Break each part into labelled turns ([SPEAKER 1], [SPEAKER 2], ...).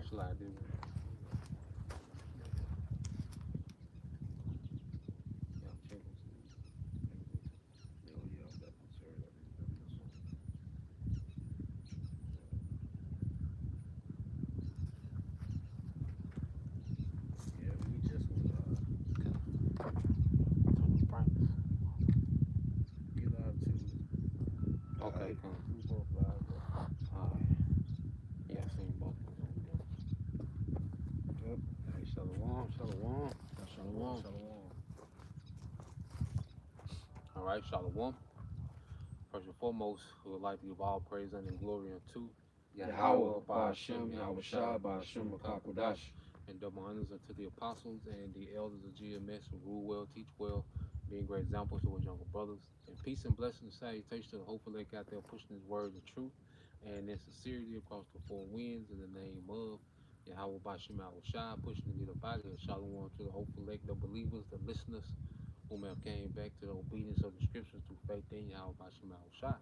[SPEAKER 1] slide in. Yeah, check this.
[SPEAKER 2] Yeah, we just be live too.
[SPEAKER 1] Okay, come.
[SPEAKER 2] We both live.
[SPEAKER 1] Alright. Yeah, I seen both of them.
[SPEAKER 2] Yep.
[SPEAKER 1] Hey, shalom, shalom.
[SPEAKER 2] Shalom. Shalom.
[SPEAKER 1] Alright, shalom. First and foremost, we would like to give all praise and glory unto
[SPEAKER 2] Yahweh, Ba'ashem, Yahweh Shai, Ba'ashem, Makakodash.
[SPEAKER 1] and double honors unto the apostles and the elders of GMS who rule well, teach well, being great examples to our younger brothers. And peace and blessings and salutation to the hopeful elect out there pushing his word of truth and in sincerity across the four winds in the name of Yahweh Ba'ashem, Yahweh Shai, pushing to get up out of here. Shalom to the hopeful elect, the believers, the listeners whom have came back to the obedience of the scriptures through faith in Yahweh Ba'ashem, Yahweh Shai.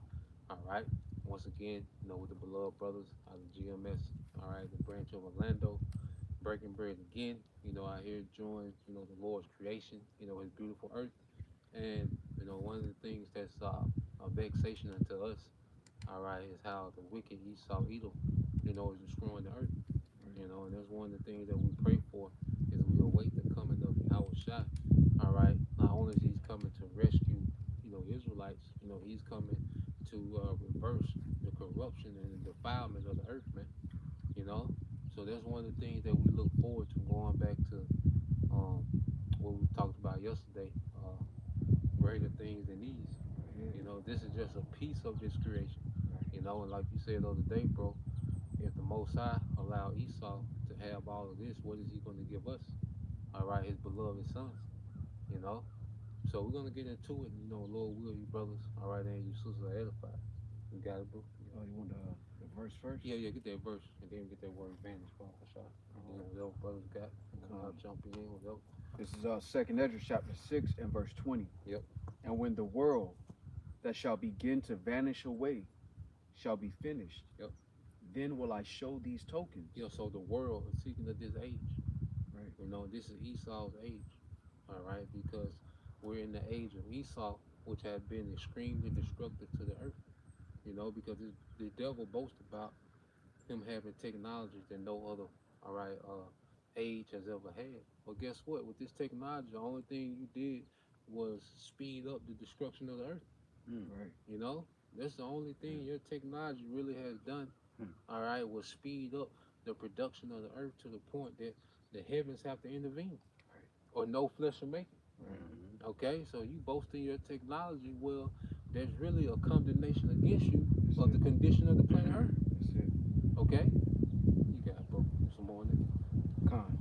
[SPEAKER 1] All right. Once again, with the beloved brothers out of GMS, all right, the branch of Orlando, breaking bread again, out here enjoying, the Lord's creation, his beautiful earth. And, one of the things that's a vexation unto us, all right, is how the wicked Esau Edom, is destroying the earth. And that's one of the things that we pray for is we await the coming of Yahweh Shai. All right. Not only is he's coming to rescue, Israelites, he's coming to reverse the corruption and the defilement of the earth, man. So that's one of the things that we look forward to going back to what we talked about yesterday, greater things than these. This is just a piece of this creation. And like you said the other day, bro, if the Most High allow Esau to have all of this, what is he going to give us? All right, his beloved sons, you know. So we're going to get into it, Lord will, you brothers, all right, and you sisters are edified. You got it, bro?
[SPEAKER 2] Oh, you want the verse first?
[SPEAKER 1] Yeah, get that verse, and then get that word Vanish, bro, for sure. And then whatever brothers got, I'll jump in, whatever.
[SPEAKER 2] This is 2nd Ezra chapter 6 and verse 20.
[SPEAKER 1] Yep.
[SPEAKER 2] And when the world that shall begin to vanish away shall be finished,
[SPEAKER 1] Yep.
[SPEAKER 2] then will I show these tokens.
[SPEAKER 1] Yeah, so the world is seeking of this age.
[SPEAKER 2] Right.
[SPEAKER 1] This is Esau's age, all right, because we're in the age of Esau, which had been extremely destructive to the earth, because the devil boasts about him having technologies that no other, all right, age has ever had. But guess what? With this technology, the only thing you did was speed up the destruction of the earth.
[SPEAKER 2] Right.
[SPEAKER 1] That's the only thing your technology really has done, all right, was speed up the production of the earth to the point that the heavens have to intervene, or no flesh will make it. Okay, so you boasting your technology, well, there's really a condemnation against you of the condition of the planet Earth.
[SPEAKER 2] That's it.
[SPEAKER 1] Okay, you got it, bro. Some more in it.
[SPEAKER 2] Con.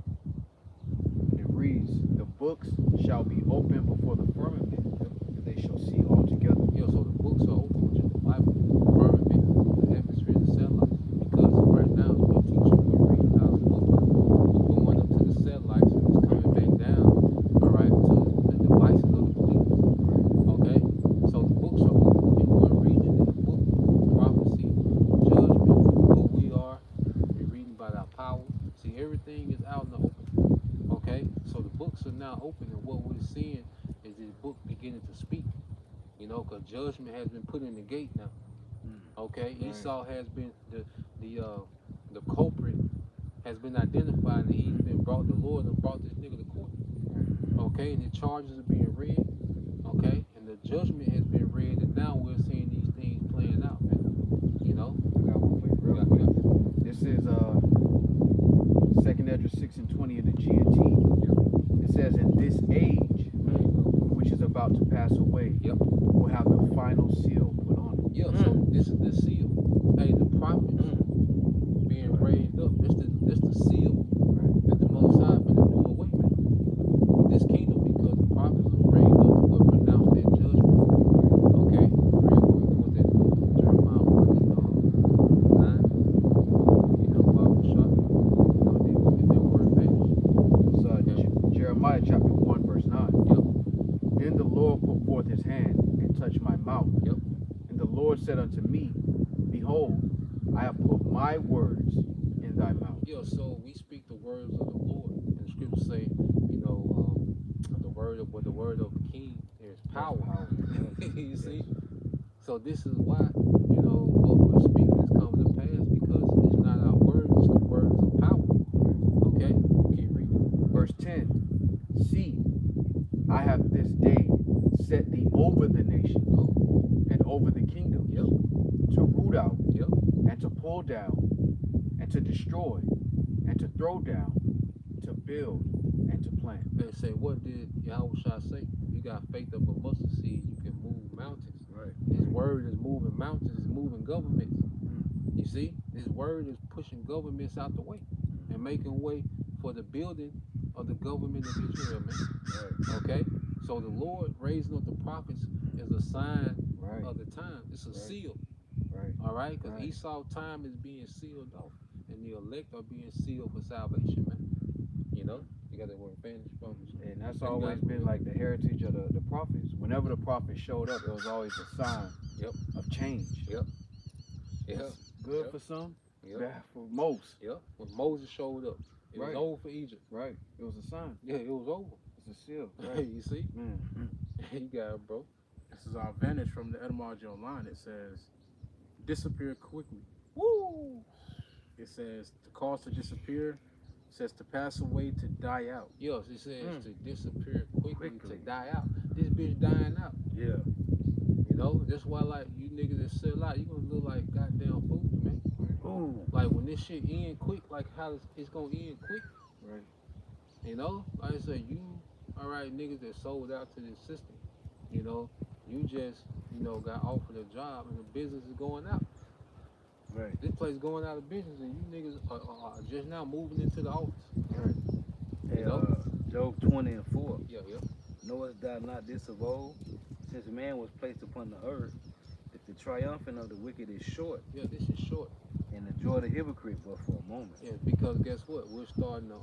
[SPEAKER 2] It reads, the books shall be open before the firmament, and they shall see all together.
[SPEAKER 1] Yeah, so the books are open, which is the Bible, the firmament, the atmosphere, the satellites. Because right now, we're teaching, we're reading out the book. It's going up to the satellites and it's coming back down, all right, to the devices of the believers. Okay, so the books are open, and we're reading in the book, prophecy, judgment, who we are. We're reading about our power. See, everything is out in the open. Okay, so the books are now open, and what we're seeing is this book beginning to speak. Because judgment has been put in the gate now. Okay,
[SPEAKER 2] Right.
[SPEAKER 1] Esau has been the culprit has been identified, and he's been brought. The Lord and brought this nigga to court. Okay, and the charges are being read. Okay, and the judgment has been read, and now we're seeing these things playing out, man.
[SPEAKER 2] I got one for you real quick. This is 2nd Ezra 6 and 20 in the GNT. It says, in this age, which is about to pass away, will have the final seal put on it.
[SPEAKER 1] Yeah, so this is the seal. Hey, the prophets being raised up. This the seal that the Most High finna do away, man. With this kingdom, because the prophets are raised up to pronounce that judgment. Okay, real quick, with that Jeremiah 1 and 9. Bible shot. They go get that word back.
[SPEAKER 2] It's Jeremiah chapter 1 verse 9.
[SPEAKER 1] Yep.
[SPEAKER 2] Then the Lord put forth his hand and touched my mouth.
[SPEAKER 1] Yep.
[SPEAKER 2] And the Lord said unto me, behold, I have put my words in thy mouth.
[SPEAKER 1] Yeah, so we speak the words of the Lord. And the scriptures say, the word of the king is
[SPEAKER 2] That's
[SPEAKER 1] power.
[SPEAKER 2] power. Yes.
[SPEAKER 1] You see?
[SPEAKER 2] Yes.
[SPEAKER 1] So this is why, what we're speaking is coming to pass because it's not our words, it's the words of power. Okay? Keep reading.
[SPEAKER 2] Verse 10. See, I have this day set thee over the nations and over the kingdoms
[SPEAKER 1] Yep.
[SPEAKER 2] to root out
[SPEAKER 1] Yep.
[SPEAKER 2] and to pull down and to destroy and to throw down, to build and to plant.
[SPEAKER 1] They say, what did Yahweh say? You got faith of a mustard seed, you can move mountains.
[SPEAKER 2] Right.
[SPEAKER 1] His word is moving mountains, is moving governments. You see? His word is pushing governments out the way and making way for the building of the government of Israel, man.
[SPEAKER 2] Right.
[SPEAKER 1] Okay? So the Lord raising up the prophets is a sign
[SPEAKER 2] Right.
[SPEAKER 1] of the time. It's a
[SPEAKER 2] Right.
[SPEAKER 1] seal.
[SPEAKER 2] Right.
[SPEAKER 1] All right? Because
[SPEAKER 2] Right.
[SPEAKER 1] Esau time is being sealed off. And the elect are being sealed for salvation, man. You know? You got that word Vanish, brothers.
[SPEAKER 2] And that's
[SPEAKER 1] You
[SPEAKER 2] always
[SPEAKER 1] got-
[SPEAKER 2] been like the heritage of the prophets. Whenever the prophet showed up, it was always a sign
[SPEAKER 1] Yep.
[SPEAKER 2] of change.
[SPEAKER 1] Yep.
[SPEAKER 2] It's
[SPEAKER 1] Yep.
[SPEAKER 2] good
[SPEAKER 1] Yep.
[SPEAKER 2] for some,
[SPEAKER 1] Yep.
[SPEAKER 2] bad for most.
[SPEAKER 1] Yep. When Moses showed up, it was
[SPEAKER 2] Right.
[SPEAKER 1] over for Egypt.
[SPEAKER 2] Right. It was a sign.
[SPEAKER 1] Yeah, it was over.
[SPEAKER 2] It's a seal. Right.
[SPEAKER 1] You see?
[SPEAKER 2] Man.
[SPEAKER 1] You got it, bro.
[SPEAKER 3] This is our Vanish from the etymology online. It says, disappear quickly.
[SPEAKER 1] Woo!
[SPEAKER 3] It says, to cause to disappear. It says, to pass away, to die out.
[SPEAKER 1] Yes, it says to disappear quickly,
[SPEAKER 2] Quickly.
[SPEAKER 1] to die out. This bitch dying out.
[SPEAKER 2] Yeah.
[SPEAKER 1] You know, that's why like you niggas that sell out, you gonna look like goddamn fools, man.
[SPEAKER 2] Ooh.
[SPEAKER 1] Like when this shit end quick, like how it's gonna end quick.
[SPEAKER 2] Right.
[SPEAKER 1] You know, like I said, you all right niggas that sold out to this system. You know, you just got offered a job and the business is going out.
[SPEAKER 2] Right.
[SPEAKER 1] This place going out of business and you niggas are just now moving into the office.
[SPEAKER 2] Right.
[SPEAKER 4] Hey,
[SPEAKER 1] You know?
[SPEAKER 4] Job 20 and 4.
[SPEAKER 1] Yeah, yeah.
[SPEAKER 4] Knowest thou not this of old? Since man was placed upon the earth, that the triumphant of the wicked is short,
[SPEAKER 1] Yeah, this is short.
[SPEAKER 4] and the joy of the hypocrite but for a moment.
[SPEAKER 1] Yeah, because guess what? We're starting to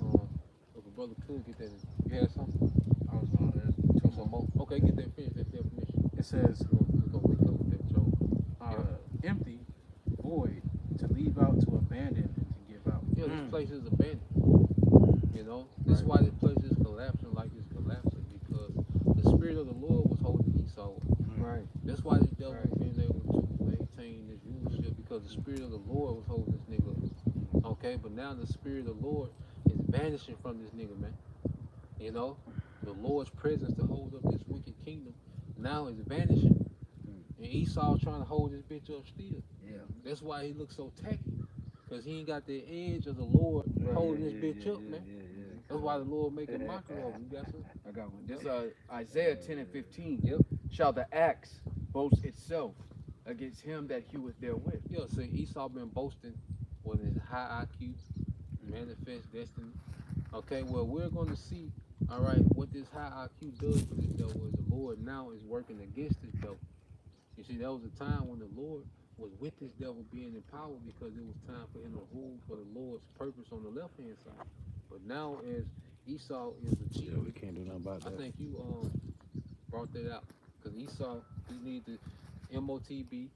[SPEAKER 1] if a brother could get that. You had something?
[SPEAKER 3] I was on there.
[SPEAKER 1] Two some more. Okay, get that finished. That definition.
[SPEAKER 3] It says,
[SPEAKER 1] We're gonna link up with that, Joe.
[SPEAKER 3] empty, void, to leave out, to abandon, and to give out.
[SPEAKER 1] Yeah, this place is abandoned. You know, this is
[SPEAKER 3] Right.
[SPEAKER 1] why this place is collapsing like it's collapsing because the spirit of the Lord was holding Esau.
[SPEAKER 2] Right.
[SPEAKER 1] That's why the devil
[SPEAKER 2] Right.
[SPEAKER 1] been able to maintain this rulership because the spirit of the Lord was holding this nigga. Okay, but now the spirit of the Lord is vanishing from this nigga, man. You know, the Lord's presence to hold up this wicked kingdom now is vanishing, and Esau trying to hold this bitch up still.
[SPEAKER 4] Yeah.
[SPEAKER 1] That's why he looks so tacky, cause he ain't got the edge of the Lord holding this bitch up, man. That's why the Lord make a mockery of him. You got some?
[SPEAKER 2] I got one. This Isaiah 10 and 15.
[SPEAKER 1] Yep.
[SPEAKER 2] Shall the axe boast itself against him that heweth therewith?
[SPEAKER 1] Yeah. See, Esau been boasting with his high IQ, manifest destiny. Okay. Well, we're going to see. All right, what this high IQ does for this devil is the Lord now is working against this devil. You see, there was a time when the Lord was with this devil being in power because it was time for him to rule for the Lord's purpose on the left hand side. But now, as Esau is achieving,
[SPEAKER 4] we can't do nothing about
[SPEAKER 1] I
[SPEAKER 4] that.
[SPEAKER 1] think you brought that out because Esau he need the MOTB,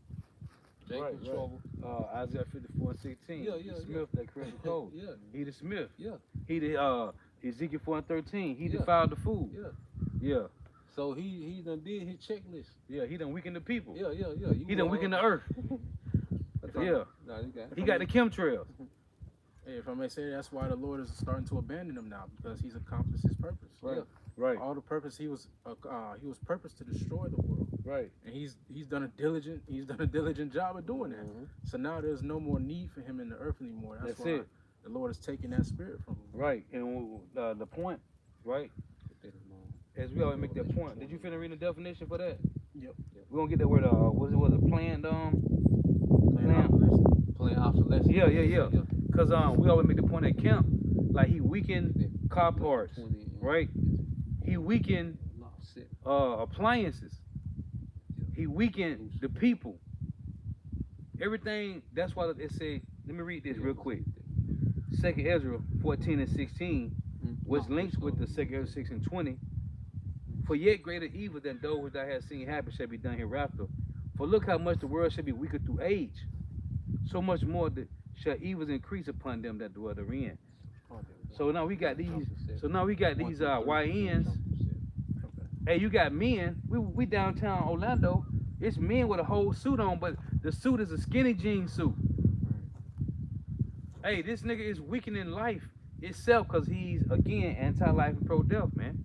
[SPEAKER 1] Jacob
[SPEAKER 4] Right, right.
[SPEAKER 1] trouble.
[SPEAKER 4] Isaiah 54 and 16.
[SPEAKER 1] Yeah,
[SPEAKER 4] The
[SPEAKER 1] yeah,
[SPEAKER 4] Smith that created the code.
[SPEAKER 1] Yeah,
[SPEAKER 4] He the Smith.
[SPEAKER 1] yeah,
[SPEAKER 4] He the Ezekiel 4 and 13. He
[SPEAKER 1] Yeah.
[SPEAKER 4] defiled the food.
[SPEAKER 1] yeah.
[SPEAKER 4] Yeah.
[SPEAKER 1] So he done did his checklist.
[SPEAKER 4] Yeah. He done weakened the people.
[SPEAKER 1] Yeah, yeah, yeah.
[SPEAKER 4] He done weakened the earth. Yeah.
[SPEAKER 1] Nah, you got
[SPEAKER 4] He got the chemtrails.
[SPEAKER 3] Hey, if I may say, that's why the Lord is starting to abandon him now, because he's accomplished his purpose.
[SPEAKER 1] Right.
[SPEAKER 4] Right.
[SPEAKER 3] All the purpose he was purposed to destroy the world,
[SPEAKER 4] Right.
[SPEAKER 3] and he's done a diligent job of doing that.
[SPEAKER 1] Mhm.
[SPEAKER 3] So now there's no more need for him in the earth anymore. That's
[SPEAKER 4] That's
[SPEAKER 3] why
[SPEAKER 4] it.
[SPEAKER 3] the Lord is taking that spirit from him.
[SPEAKER 4] Right. And the point, right? As we always make that point. Did you finish reading the definition for that?
[SPEAKER 3] Yep.
[SPEAKER 4] We're gonna get that word was it planned
[SPEAKER 3] Playing
[SPEAKER 4] Plan.
[SPEAKER 3] opposition.
[SPEAKER 1] Playing obsolescence.
[SPEAKER 4] Yeah. Cause we always make the point at camp, like he weakened car parts,
[SPEAKER 1] 20,
[SPEAKER 4] right? He weakened
[SPEAKER 1] Shit.
[SPEAKER 4] appliances. He weakened the people. Everything. That's why it say. Let me read this real quick. Second Ezra 14 and 16, which links with the Second Ezra 6 and 20. For yet greater evil than those which I have seen happen shall be done hereafter. For look how much the world shall be weaker through age. So much more shall evils increase upon them that dwell therein.
[SPEAKER 3] Oh,
[SPEAKER 4] So now we got these.
[SPEAKER 1] Said.
[SPEAKER 4] So now we got these YNs.
[SPEAKER 3] okay.
[SPEAKER 4] Hey, you got men. We downtown Orlando. It's men with a whole suit on, but the suit is a skinny jean suit. Hey, this nigga is weakening life itself because he's again anti-life and pro-death, man.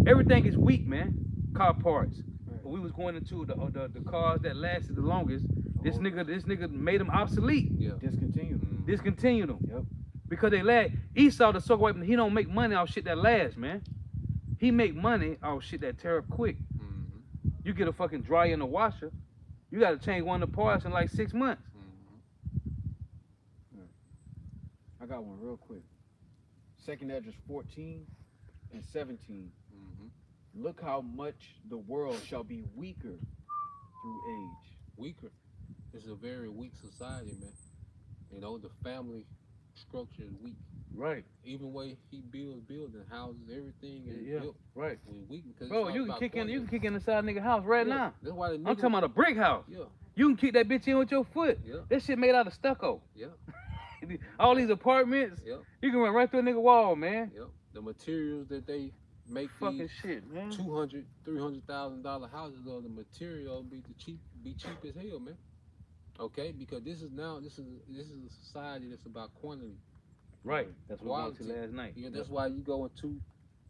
[SPEAKER 4] Everything is weak, man. Car parts. But we was going into the cars that lasted the longest. This nigga made them obsolete.
[SPEAKER 1] Yeah.
[SPEAKER 2] Discontinued.
[SPEAKER 4] Discontinued them.
[SPEAKER 2] Yep.
[SPEAKER 4] Because they last. Esau the sucker wipe, he don't make money off shit that lasts, man. He make money off shit that tear up quick.
[SPEAKER 1] Mm-hmm.
[SPEAKER 4] You get a fucking dryer and a washer, you gotta change one of the parts in like 6 months.
[SPEAKER 2] I got one real quick. 2nd Esdras 14 and 17. Look how much the world shall be weaker through age.
[SPEAKER 1] Weaker. It's a very weak society, man. You know, the family structure is weak.
[SPEAKER 4] Right.
[SPEAKER 1] Even way he builds building houses, everything is built.
[SPEAKER 4] Right.
[SPEAKER 1] We weak because
[SPEAKER 4] Bro,
[SPEAKER 1] it's
[SPEAKER 4] you
[SPEAKER 1] all
[SPEAKER 4] can
[SPEAKER 1] about
[SPEAKER 4] kick in. You
[SPEAKER 1] quantity.
[SPEAKER 4] can kick in inside nigga house right
[SPEAKER 1] Yeah,
[SPEAKER 4] now.
[SPEAKER 1] That's why the
[SPEAKER 4] I'm
[SPEAKER 1] niggas,
[SPEAKER 4] talking about a brick house.
[SPEAKER 1] Yeah,
[SPEAKER 4] You can kick that bitch in with your foot.
[SPEAKER 1] yeah,
[SPEAKER 4] That shit made out of stucco.
[SPEAKER 1] yeah,
[SPEAKER 4] All these apartments,
[SPEAKER 1] yeah,
[SPEAKER 4] you can run right through a nigga wall, man.
[SPEAKER 1] yeah. The materials that they make
[SPEAKER 4] Fucking
[SPEAKER 1] these
[SPEAKER 4] shit, man.
[SPEAKER 1] $200,000, $300,000 houses of, the material be cheap as hell, man. Okay, because this is a society that's about quantity.
[SPEAKER 4] Right. That's what we went
[SPEAKER 1] Quality.
[SPEAKER 4] to last night.
[SPEAKER 1] Yeah, that's why you go into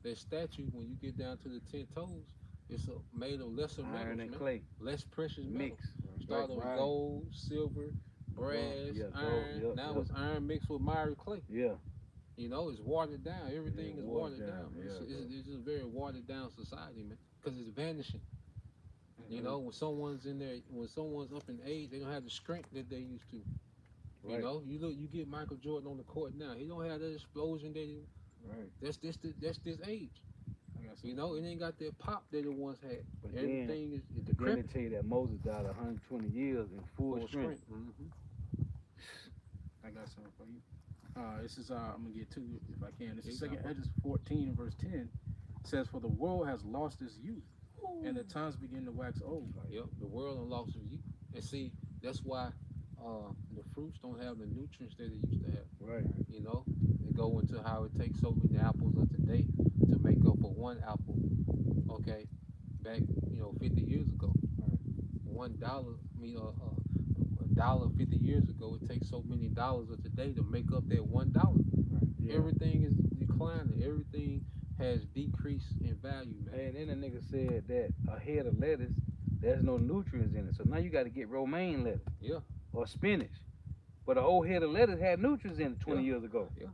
[SPEAKER 1] that statue when you get down to the 10 toes. It's made of lesser metals,
[SPEAKER 4] Iron and
[SPEAKER 1] man.
[SPEAKER 4] clay
[SPEAKER 1] Less precious metals.
[SPEAKER 4] mix.
[SPEAKER 1] Started with
[SPEAKER 2] Right.
[SPEAKER 1] gold, silver, brass,
[SPEAKER 4] Yeah, gold,
[SPEAKER 1] iron.
[SPEAKER 4] yep,
[SPEAKER 1] Now
[SPEAKER 4] yep.
[SPEAKER 1] it's iron mixed with miry clay.
[SPEAKER 4] Yeah.
[SPEAKER 1] You know, it's watered down. Everything
[SPEAKER 4] Yeah,
[SPEAKER 1] is
[SPEAKER 4] watered
[SPEAKER 1] watered down.
[SPEAKER 4] down,
[SPEAKER 1] Man.
[SPEAKER 4] yeah,
[SPEAKER 1] It's just a very watered down society, man. Because it's vanishing.
[SPEAKER 4] Mm-hmm.
[SPEAKER 1] You know, when someone's up in age, they don't have the strength that they used to.
[SPEAKER 4] Right.
[SPEAKER 1] You know, you get Michael Jordan on the court now. He don't have that explosion that he.
[SPEAKER 2] Right.
[SPEAKER 1] That's this age.
[SPEAKER 3] I got some.
[SPEAKER 1] You know, it ain't got that pop that it once had.
[SPEAKER 4] But
[SPEAKER 1] Everything is
[SPEAKER 4] then they
[SPEAKER 1] decrepit.
[SPEAKER 4] tell you that Moses died 120 years in full strength.
[SPEAKER 1] Mm-hmm.
[SPEAKER 3] I got something for you. This is I'm gonna get to it if I can. This is
[SPEAKER 1] Yeah,
[SPEAKER 3] 2nd Esdras 14 and verse 10. It says, "For the world has lost its youth, and the times begin to wax old."
[SPEAKER 1] Yep, the world done lost its youth. And see, that's why the fruits don't have the nutrients that it used to have.
[SPEAKER 4] Right.
[SPEAKER 1] You know, they go into how it takes so many apples of today to make up for one apple. Okay, back 50 years ago, $1. I mean, $1 50 years ago. It takes so many dollars of today to make up that $1.
[SPEAKER 4] Yeah.
[SPEAKER 1] Everything is declining. Everything has decreased in value, man.
[SPEAKER 4] And then the nigga said that a head of lettuce, there's no nutrients in it. So now you got to get romaine lettuce.
[SPEAKER 1] Yeah.
[SPEAKER 4] Or spinach. But an old head of lettuce had nutrients in it 20
[SPEAKER 1] Yeah.
[SPEAKER 4] years ago.
[SPEAKER 1] Yeah.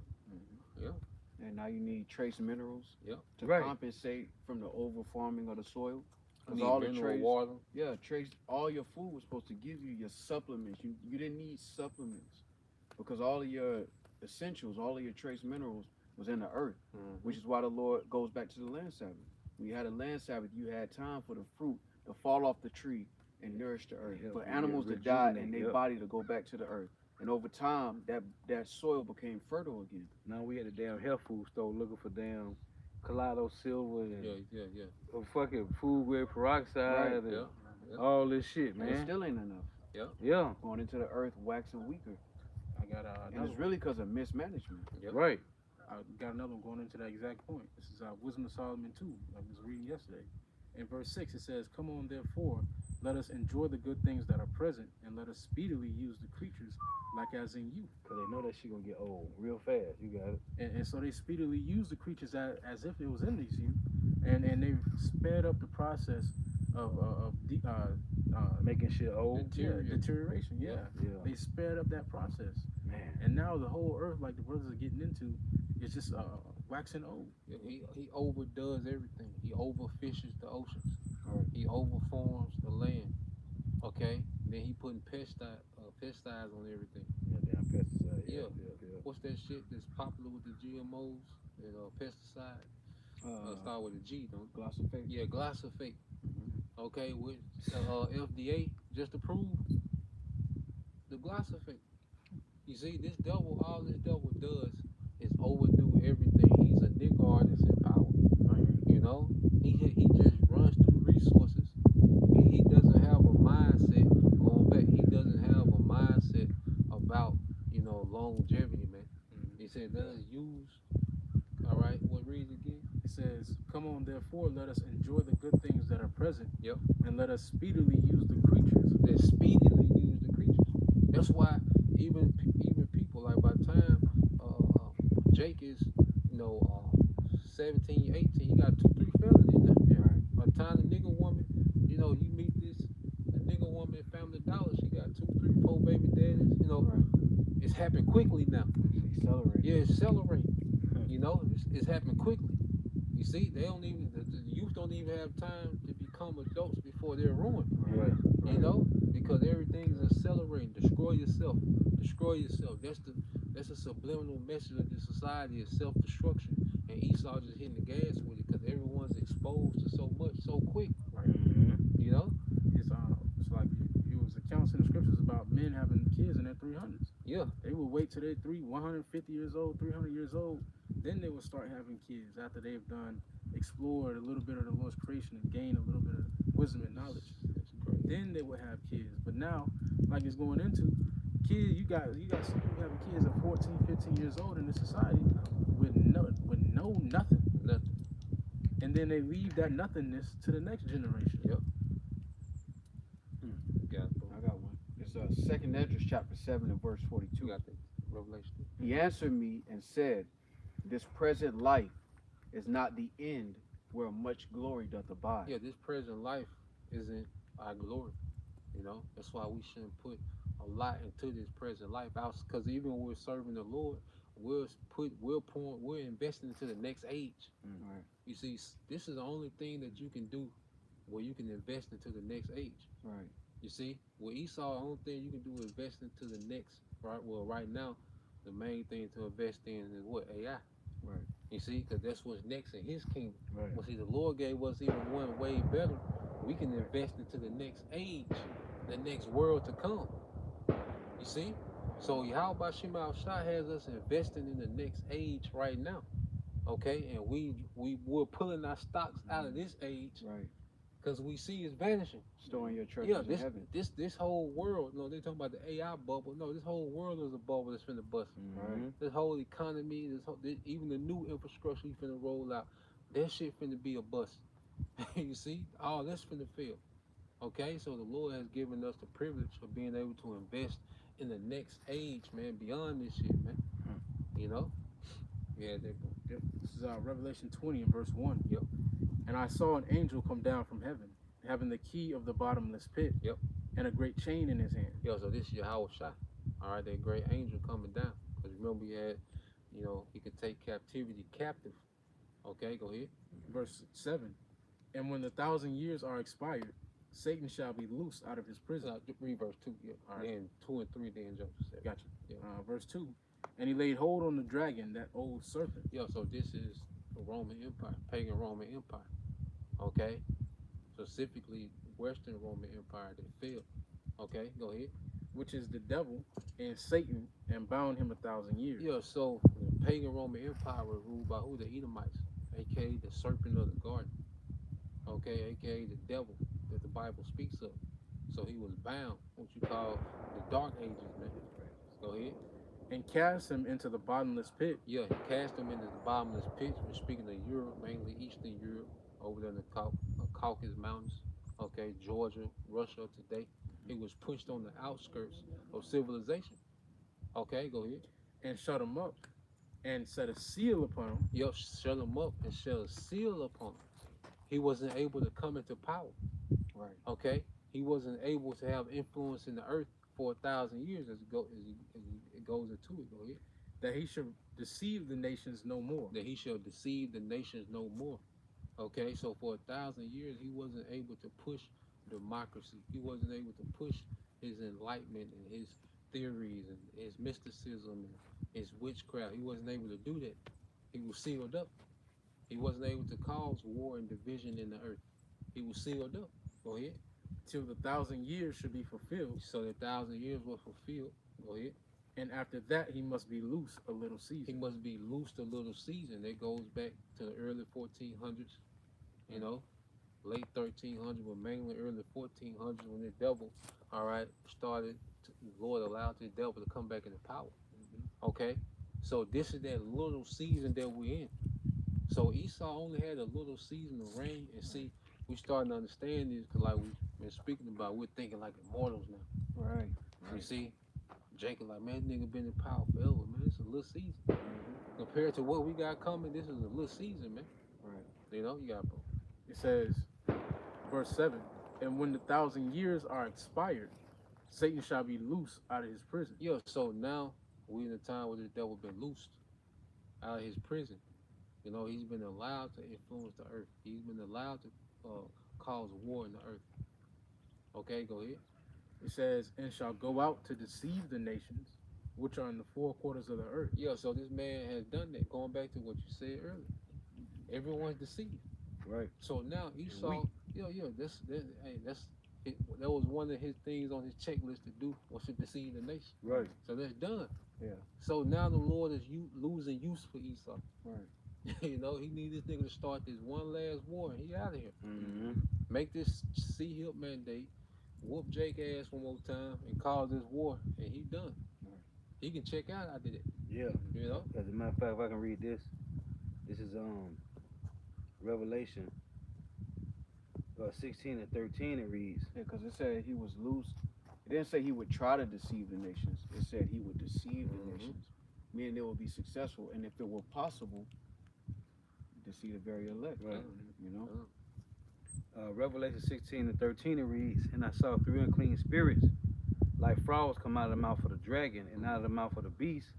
[SPEAKER 2] And now you need trace minerals
[SPEAKER 1] Yep.
[SPEAKER 2] to
[SPEAKER 4] Right.
[SPEAKER 2] compensate from the over farming of the soil. Because
[SPEAKER 1] Need
[SPEAKER 2] all the
[SPEAKER 1] mineral
[SPEAKER 2] trace,
[SPEAKER 1] water.
[SPEAKER 2] trace, all your food was supposed to give you your supplements. You didn't need supplements because all of your essentials, all of your trace minerals was in the earth, which is why the Lord goes back to the land Sabbath. When you had a land Sabbath, you had time for the fruit to fall off the tree and nourish the earth,
[SPEAKER 4] Yeah,
[SPEAKER 2] for
[SPEAKER 4] yeah,
[SPEAKER 2] animals to die and
[SPEAKER 4] rejuvenate,
[SPEAKER 2] their
[SPEAKER 4] yep.
[SPEAKER 2] body to go back to the earth. And over time, that soil became fertile again.
[SPEAKER 4] Now we at the damn health food store looking for damn Kaleido silver and
[SPEAKER 1] Yeah.
[SPEAKER 4] fucking food grade peroxide
[SPEAKER 2] Right,
[SPEAKER 4] and
[SPEAKER 1] Yeah. Yeah.
[SPEAKER 4] all this shit,
[SPEAKER 2] And it
[SPEAKER 4] man.
[SPEAKER 2] still ain't enough.
[SPEAKER 4] Yeah.
[SPEAKER 2] Going into the earth, waxing weaker.
[SPEAKER 3] I got
[SPEAKER 2] And
[SPEAKER 3] another
[SPEAKER 2] it's really because of mismanagement.
[SPEAKER 1] Yep.
[SPEAKER 4] Right.
[SPEAKER 3] I got another one going into that exact point. This is Wisdom of Solomon 2. I was reading yesterday. In verse 6, it says, "Come on, therefore, let us enjoy the good things that are present, and let us speedily use the creatures like as in youth."
[SPEAKER 4] Because they know that shit gonna get old real fast. You got it.
[SPEAKER 3] And so they speedily use the creatures as if it was in these youth, and they've sped up the process of
[SPEAKER 4] Making shit old.
[SPEAKER 3] deterioration. Yeah.
[SPEAKER 4] Yeah.
[SPEAKER 3] They sped up that process.
[SPEAKER 4] Man.
[SPEAKER 3] And now the whole earth, like the brothers are getting into, is just waxing old.
[SPEAKER 1] Yeah, he overdoes everything. He overfishes the oceans.
[SPEAKER 2] Right.
[SPEAKER 1] He overforms the land. Okay, then he putting pesticides on everything.
[SPEAKER 4] Yeah, damn pesticide.
[SPEAKER 1] Yeah.
[SPEAKER 4] Yeah.
[SPEAKER 1] What's that shit that's popular with the GMOs? That pesticide. Start with a G, don't it?
[SPEAKER 2] Glyphosate.
[SPEAKER 1] Yeah, glyphosate. Okay, with FDA just approved the glyphosate. You see, all this devil does is overdo everything. He's a nigga artist in power. You know, he just runs through resources. He doesn't have a mindset. Going back, he doesn't have a mindset about use. All right, what reads again?
[SPEAKER 3] It says, "Come on, therefore, let us enjoy the good things that are present,
[SPEAKER 1] Yep.
[SPEAKER 3] and let us speedily use the creatures."
[SPEAKER 1] That speedily use the creatures. That's why even people like by the time Jake is 17, 18, he got 2, 3 felonies now.
[SPEAKER 3] Yeah.
[SPEAKER 2] Right.
[SPEAKER 1] By the time the nigga woman, you meet the nigga woman at Family Dollar, she got 2, 3, 4 baby daddies.
[SPEAKER 2] Right.
[SPEAKER 1] It's happened quickly now.
[SPEAKER 2] It's accelerating.
[SPEAKER 1] Yeah, it's accelerating. It's happening quickly. You see, they don't even the youth don't even have time to become adults before they're ruined.
[SPEAKER 4] Right.
[SPEAKER 1] Because everything is accelerating. Destroy yourself. Destroy yourself. That's a subliminal message of this society is self-destruction. And Esau just hitting the gas with it because everyone's exposed to so much so quick.
[SPEAKER 3] Right.
[SPEAKER 1] You know?
[SPEAKER 3] It's like it was accounts in the scriptures about men having kids in their 300s.
[SPEAKER 1] Yeah.
[SPEAKER 3] They would wait till they're 150 years old, 300 years old, then they would start having kids after they've explored a little bit of the Lord's creation and gained a little bit of wisdom and knowledge.
[SPEAKER 1] That's great.
[SPEAKER 3] Then they would have kids. But now, like it's going into, kids, you got some people having kids at 14, 15 years old in this society with no nothing.
[SPEAKER 1] Nothing.
[SPEAKER 3] And then they leave that nothingness to the next generation.
[SPEAKER 1] Yep. Got it, bro.
[SPEAKER 2] I got one. It's 2nd Esdras chapter 7 and verse 42.
[SPEAKER 1] You got the Revelation.
[SPEAKER 2] He answered me and said, "This present life is not the end where much glory doth abide."
[SPEAKER 1] Yeah, this present life isn't our glory. That's why we shouldn't put a lot into this present life. Because even when we're serving the Lord, we're investing into the next age.
[SPEAKER 2] Right.
[SPEAKER 1] You see, this is the only thing that you can do where you can invest into the next age.
[SPEAKER 2] Right.
[SPEAKER 1] You see, with Esau, the only thing you can do is invest into the next. Right. Well, right now, the main thing to invest in is what? AI.
[SPEAKER 2] Right.
[SPEAKER 1] You see, because that's what's next in His kingdom.
[SPEAKER 2] Right.
[SPEAKER 1] Well, see, the Lord gave us even one way better. We can invest into the next age, the next world to come. You see? So Yahweh Shema Shah has us investing in the next age right now. Okay? And we're pulling our stocks out of this age
[SPEAKER 2] Right.
[SPEAKER 1] because we see it's vanishing.
[SPEAKER 2] Storing your treasures
[SPEAKER 1] Yeah,
[SPEAKER 2] in heaven.
[SPEAKER 1] this whole world, they're talking about the AI bubble. No, this whole world is a bubble that's finna bust.
[SPEAKER 2] Right.
[SPEAKER 1] This whole economy, even the new infrastructure you finna roll out, that shit finna be a bust. You see? All that's finna fail. Okay, so the Lord has given us the privilege of being able to invest in the next age, man, beyond this shit, man. You know? Yeah,
[SPEAKER 3] This is Revelation 20 and verse 1.
[SPEAKER 1] Yep.
[SPEAKER 3] And I saw an angel come down from heaven, having the key of the bottomless pit.
[SPEAKER 1] Yep.
[SPEAKER 3] And a great chain in his hand.
[SPEAKER 1] Yeah, so this is Yahweh Shah. All right, that great angel coming down. Because remember, he had, he could take captivity captive. Okay, go ahead.
[SPEAKER 3] Verse 7. And when the 1,000 years are expired, Satan shall be loosed out of his prison.
[SPEAKER 1] Read verse 2. Yeah.
[SPEAKER 3] All right.
[SPEAKER 1] Then 2 and 3, then jump to 7.
[SPEAKER 3] Gotcha.
[SPEAKER 1] Yeah.
[SPEAKER 3] Verse 2. And he laid hold on the dragon, that old serpent.
[SPEAKER 1] Yeah, so this is the Roman Empire, pagan Roman Empire. Okay? Specifically, Western Roman Empire that fell. Okay, go ahead.
[SPEAKER 3] Which is the devil and Satan, and bound him 1,000 years.
[SPEAKER 1] Yeah, so the pagan Roman Empire was ruled by who? The Edomites, aka the serpent of the garden. Okay, aka the devil that the Bible speaks of. So he was bound, what you call the dark ages, man. Go ahead.
[SPEAKER 3] And cast him into the bottomless pit.
[SPEAKER 1] Yeah, he cast him into the bottomless pit. We're speaking of Europe, mainly Eastern Europe, over there in the Caucasus Mountains. Okay, Georgia, Russia today. He was pushed on the outskirts of civilization. Okay, go ahead.
[SPEAKER 3] And shut him up. And set a seal upon him.
[SPEAKER 1] Yep, shut him up and shut a seal upon him. He wasn't able to come into power.
[SPEAKER 2] Right.
[SPEAKER 1] Okay, he wasn't able to have influence in the earth for 1,000 years as it goes into it. Go ahead.
[SPEAKER 3] That he should deceive the nations no more.
[SPEAKER 1] That he shall deceive the nations no more. Okay, so for 1,000 years he wasn't able to push democracy. He wasn't able to push his enlightenment and his theories and his mysticism and his witchcraft. He wasn't able to do that. He was sealed up. He wasn't able to cause war and division in the earth. He was sealed up. Go ahead.
[SPEAKER 3] Till the 1,000 years should be fulfilled.
[SPEAKER 1] So the 1,000 years were fulfilled. Go ahead.
[SPEAKER 3] And after that, he must be loose a little season.
[SPEAKER 1] He must be loosed a little season. That goes back to the early 1400s, late 1300s, but mainly early 1400s when the devil, started. The Lord allowed the devil to come back into power. Okay, So this is that little season that we're in. So Esau only had a little season of reign, and see, we starting to understand this because, like we've been speaking about, we're thinking like immortals now.
[SPEAKER 2] Right.
[SPEAKER 1] You see, Jacob like, man, this nigga been in power forever, man. It's a little season compared to what we got coming. This is a little season, man.
[SPEAKER 2] Right.
[SPEAKER 1] You know, you got
[SPEAKER 3] It says, verse 7, and when the 1,000 years are expired, Satan shall be loose out of his prison.
[SPEAKER 1] yeah. So now we in a time where the devil been loosed out of his prison. You know, he's been allowed to influence the earth. He's been allowed to cause war in the earth. Okay, go ahead.
[SPEAKER 3] It says, and shall go out to deceive the nations which are in the four quarters of the earth.
[SPEAKER 1] Yeah, so this man has done that. Going back to what you said earlier, everyone's deceived.
[SPEAKER 2] Right.
[SPEAKER 1] So now Esau, that was one of his things on his checklist to do was to deceive the nation.
[SPEAKER 2] Right.
[SPEAKER 1] So that's done.
[SPEAKER 2] Yeah.
[SPEAKER 1] So now the Lord is losing use for Esau.
[SPEAKER 2] Right.
[SPEAKER 1] You know, he needs this nigga to start this one last war, and he out of here.
[SPEAKER 2] Mm-hmm.
[SPEAKER 1] Make this C-Hip mandate, whoop Jake ass one more time, and cause this war, and he done. He can check out after that.
[SPEAKER 2] Yeah.
[SPEAKER 1] You know.
[SPEAKER 4] As a matter of fact, if I can read this, this is Revelation 16 and 13. It reads,
[SPEAKER 2] Yeah, because it said he was loose. It didn't say he would try to deceive the nations. It said he would deceive the nations, meaning they would be successful, and if it were possible, deceive the very elect.
[SPEAKER 4] Right.
[SPEAKER 2] You know.
[SPEAKER 4] Revelation 16 and 13. It reads, and I saw three unclean spirits, like frogs, come out of the mouth of the dragon, and out of the mouth of the beast,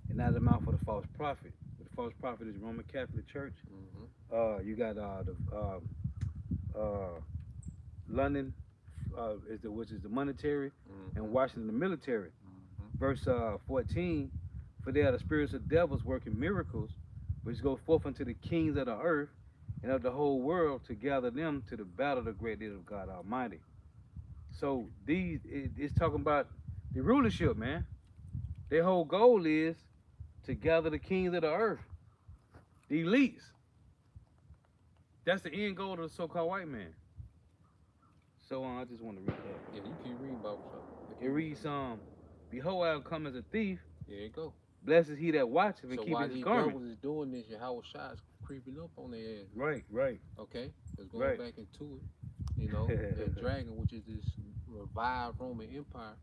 [SPEAKER 4] and out of the mouth of the false prophet. The false prophet is the Roman Catholic Church. You got London, which is the monetary, and Washington the military. Verse 14, for they are the spirits of devils working miracles, which go forth unto the kings of the earth and of the whole world to gather them to the battle of the great day of God Almighty. So it's talking about the rulership, man. Their whole goal is to gather the kings of the earth, the elites. That's the end goal of the so-called white man. So I just want to read that.
[SPEAKER 1] Yeah, you keep reading about
[SPEAKER 4] It reads, behold, I come as a thief.
[SPEAKER 1] There you go.
[SPEAKER 4] Blessed is he that watcheth and
[SPEAKER 1] So
[SPEAKER 4] keepeth
[SPEAKER 1] while
[SPEAKER 4] his
[SPEAKER 1] these
[SPEAKER 4] garment.
[SPEAKER 1] devils is doing this, Yahweh Shai is creeping up on their ass.
[SPEAKER 4] Right.
[SPEAKER 1] Okay, let's go
[SPEAKER 4] Right.
[SPEAKER 1] back into it. You know, that dragon, which is this revived Roman Empire.